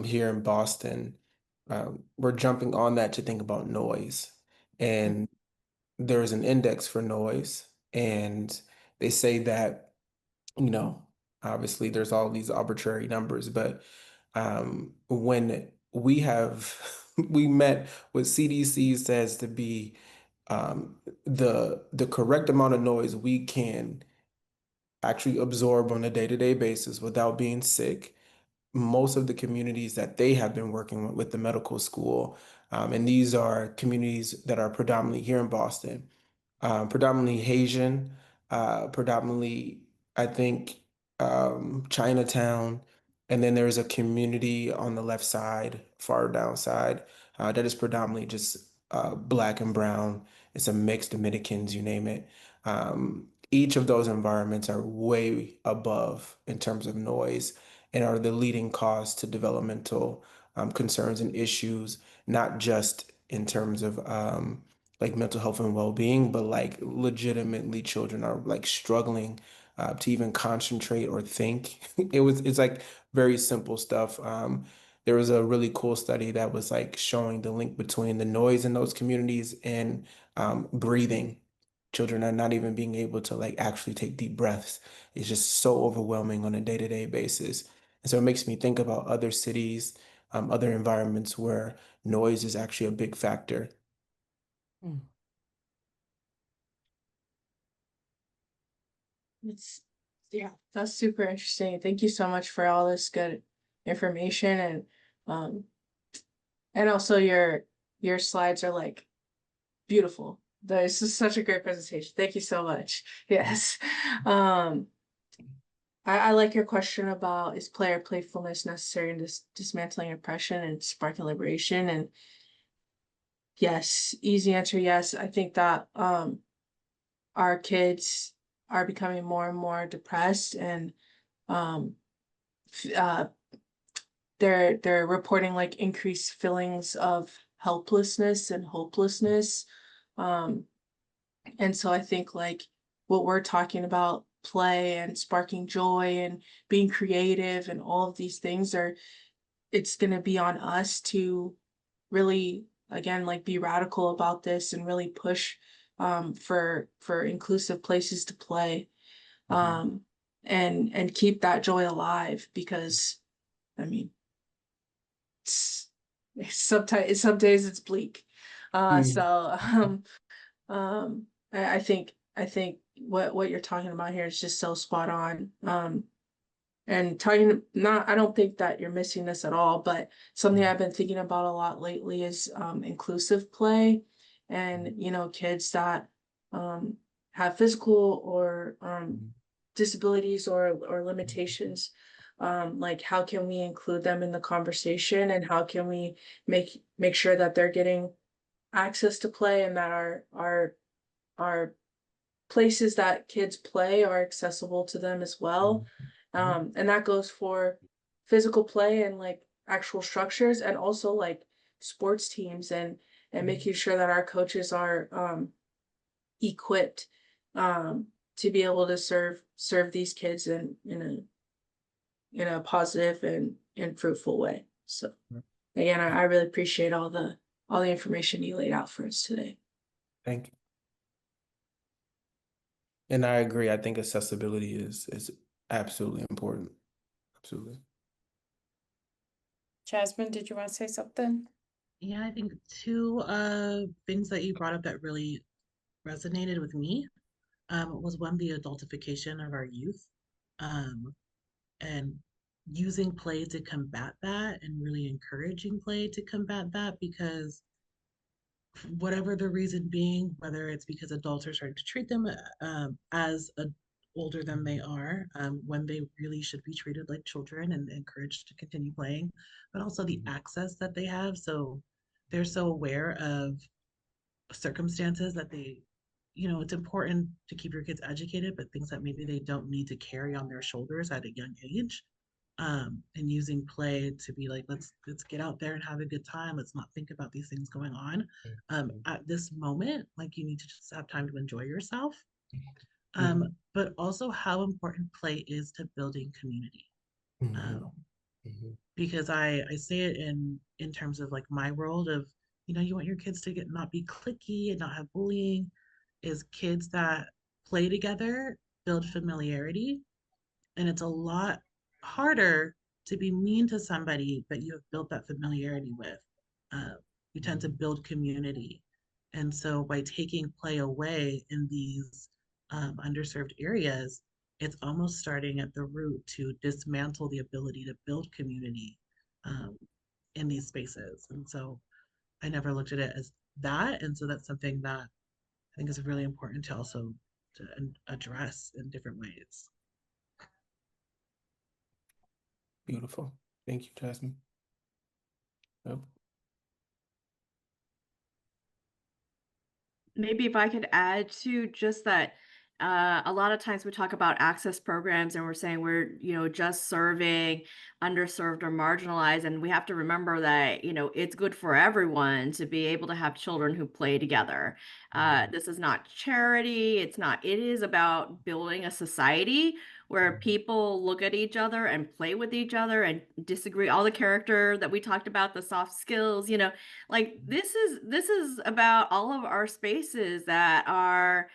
here in Boston. We're jumping on that to think about noise. And there's an index for noise. And they say that, you know, obviously there's all these arbitrary numbers, but, when we have we met what CDC says to be, the correct amount of noise we can actually absorb on a day-to-day basis without being sick. Most of the communities that they have been working with the medical school, and these are communities that are predominantly here in Boston, predominantly Haitian, predominantly, I think, Chinatown. And then there's a community on the left side, far down side, that is predominantly just, Black and brown. It's a mixed Dominicans, you name it. Each of those environments are way above in terms of noise and are the leading cause to developmental, concerns and issues, not just in terms of, like mental health and well-being, but like legitimately children are like struggling, to even concentrate or think. It's like very simple stuff. There was a really cool study that was like showing the link between the noise in those communities and, breathing. Children are not even being able to like actually take deep breaths. It's just so overwhelming on a day-to-day basis. And so it makes me think about other cities, other environments where noise is actually a big factor. Mm. It's yeah, that's super interesting. Thank you so much for all this good information, um and also your slides are like beautiful. This is such a great presentation. Thank you so much. Yes. I like your question about, is player playfulness necessary in this dismantling oppression and sparking liberation? And yes, easy answer, yes. I think that our kids are becoming more and more depressed, and uh, they're reporting like increased feelings of helplessness and hopelessness. And so I think like what we're talking about, play and sparking joy and being creative and all of these things are, it's going to be on us to really, again, like be radical about this and really push for inclusive places to play, and keep that joy alive, because I mean, sometimes some days it's bleak. So I think what you're talking about here is just so spot on. And talking, not, I don't think that you're missing this at all, but something I've been thinking about a lot lately is inclusive play, and kids that have physical or disabilities or limitations. Like, how can we include them in the conversation, and how can we make sure that they're getting access to play, and that our places that kids play are accessible to them as well. And that goes for physical play and like actual structures, and also like sports teams, and making sure that our coaches are equipped to be able to serve these kids in a positive and fruitful way. So again, I really appreciate all the information you laid out for us today. Thank you. And I agree. I think accessibility is absolutely important. Absolutely. Jasmine, did you want to say something? Yeah, I think two things that you brought up that really resonated with me was one, the adultification of our youth, and using play to combat that, and really encouraging play to combat that, because whatever the reason being, whether it's because adults are starting to treat them as older than they are, when they really should be treated like children and encouraged to continue playing, but also the access that they have. So they're so aware of circumstances that they, it's important to keep your kids educated, but things that maybe they don't need to carry on their shoulders at a young age. And using play to be like, let's get out there and have a good time. Let's not think about these things going on. At this moment, like, you need to just have time to enjoy yourself. But also how important play is to building community. Because I say it in terms of like my world of, you want your kids to not be cliquey and not have bullying, is kids that play together build familiarity. And it's a lot harder to be mean to somebody that you have built that familiarity with. You tend to build community. And so by taking play away in these underserved areas, it's almost starting at the root to dismantle the ability to build community in these spaces. And so I never looked at it as that. And so that's something that I think is really important to also to address in different ways. Beautiful. Thank you, Jasmine. Yep. Maybe if I could add to just that, a lot of times we talk about access programs and we're saying we're, just serving underserved or marginalized. And we have to remember that, it's good for everyone to be able to have children who play together. This is not charity. It is about building a society where people look at each other and play with each other and disagree. All the character that we talked about, the soft skills, like this is about all of our spaces that are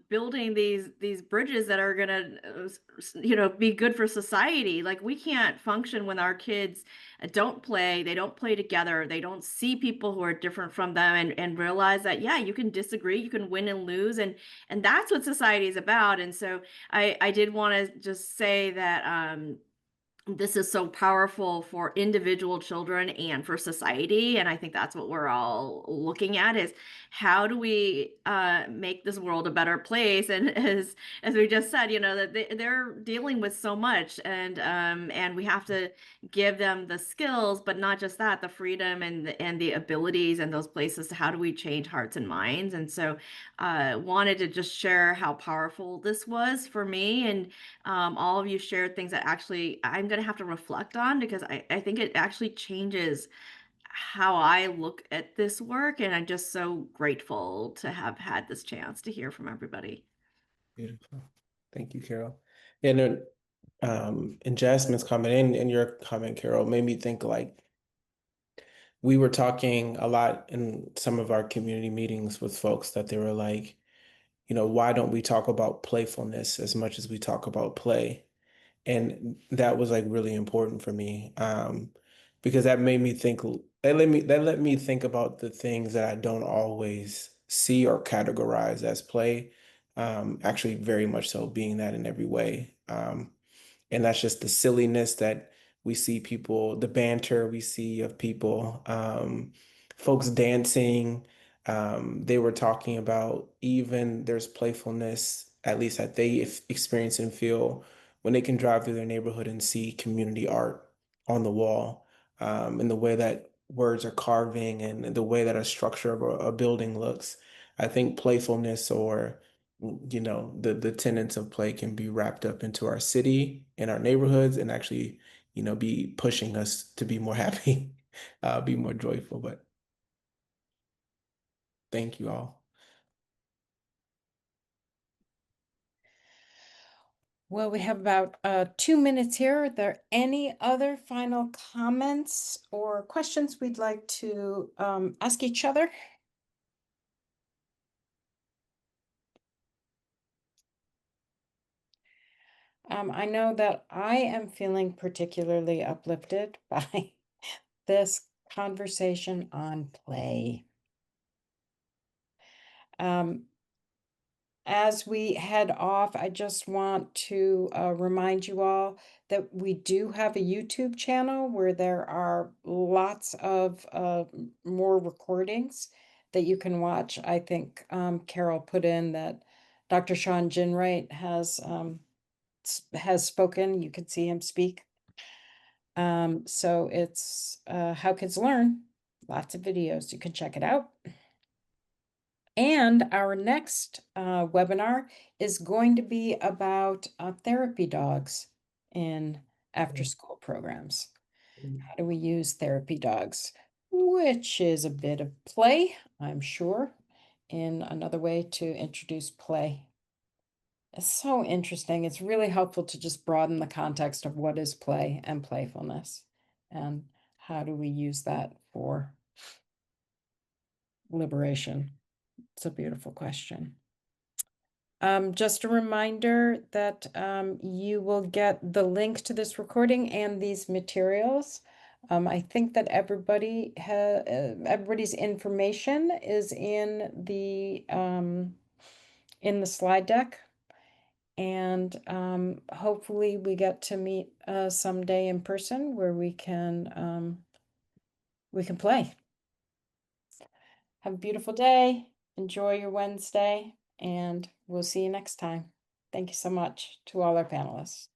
building these bridges that are gonna be good for society. Like, we can't function when our kids they don't play together, they don't see people who are different from them, and realize that, yeah, you can disagree, you can win and lose, and that's what society is about. And so I did want to just say that this is so powerful for individual children and for society. And I think that's what we're all looking at, is how do we make this world a better place? And as we just said, that they're dealing with so much, and we have to give them the skills, but not just that, the freedom and the abilities and those places to how do we change hearts and minds. And so wanted to just share how powerful this was for me. And all of you shared things that actually I'm going to have to reflect on, because I think it actually changes how I look at this work. And I'm just so grateful to have had this chance to hear from everybody. Beautiful. Thank you, Carol. And then, and Jasmine's comment and your comment, Carol, made me think like we were talking a lot in some of our community meetings with folks that they were like, why don't we talk about playfulness as much as we talk about play? And that was like really important for me, because that made me think, that let me think about the things that I don't always see or categorize as play, actually very much so being that in every way. And that's just the silliness that we see people, the banter we see of people, folks dancing. They were talking about even there's playfulness, at least that they experience and feel when they can drive through their neighborhood and see community art on the wall, and the way that words are carving and the way that a structure of a building looks. I think playfulness, or the tenets of play, can be wrapped up into our city and our neighborhoods, and actually be pushing us to be more happy, be more joyful. But thank you all. Well, we have about 2 minutes here. Are there any other final comments or questions we'd like to ask each other? I know that I am feeling particularly uplifted by this conversation on play. As we head off, I just want to remind you all that we do have a YouTube channel where there are lots of more recordings that you can watch. I think Carol put in that Dr. Sean Ginwright has spoken. You can see him speak. So it's How Kids Learn. Lots of videos. You can check it out. And our next webinar is going to be about therapy dogs in after-school programs. How do we use therapy dogs? Which is a bit of play, I'm sure, in another way to introduce play. It's so interesting. It's really helpful to just broaden the context of what is play and playfulness, and how do we use that for liberation. It's a beautiful question. Just a reminder that you will get the link to this recording and these materials. I think that everybody's information is in the slide deck, and hopefully we get to meet someday in person where we can play. Have a beautiful day. Enjoy your Wednesday, and we'll see you next time. Thank you so much to all our panelists.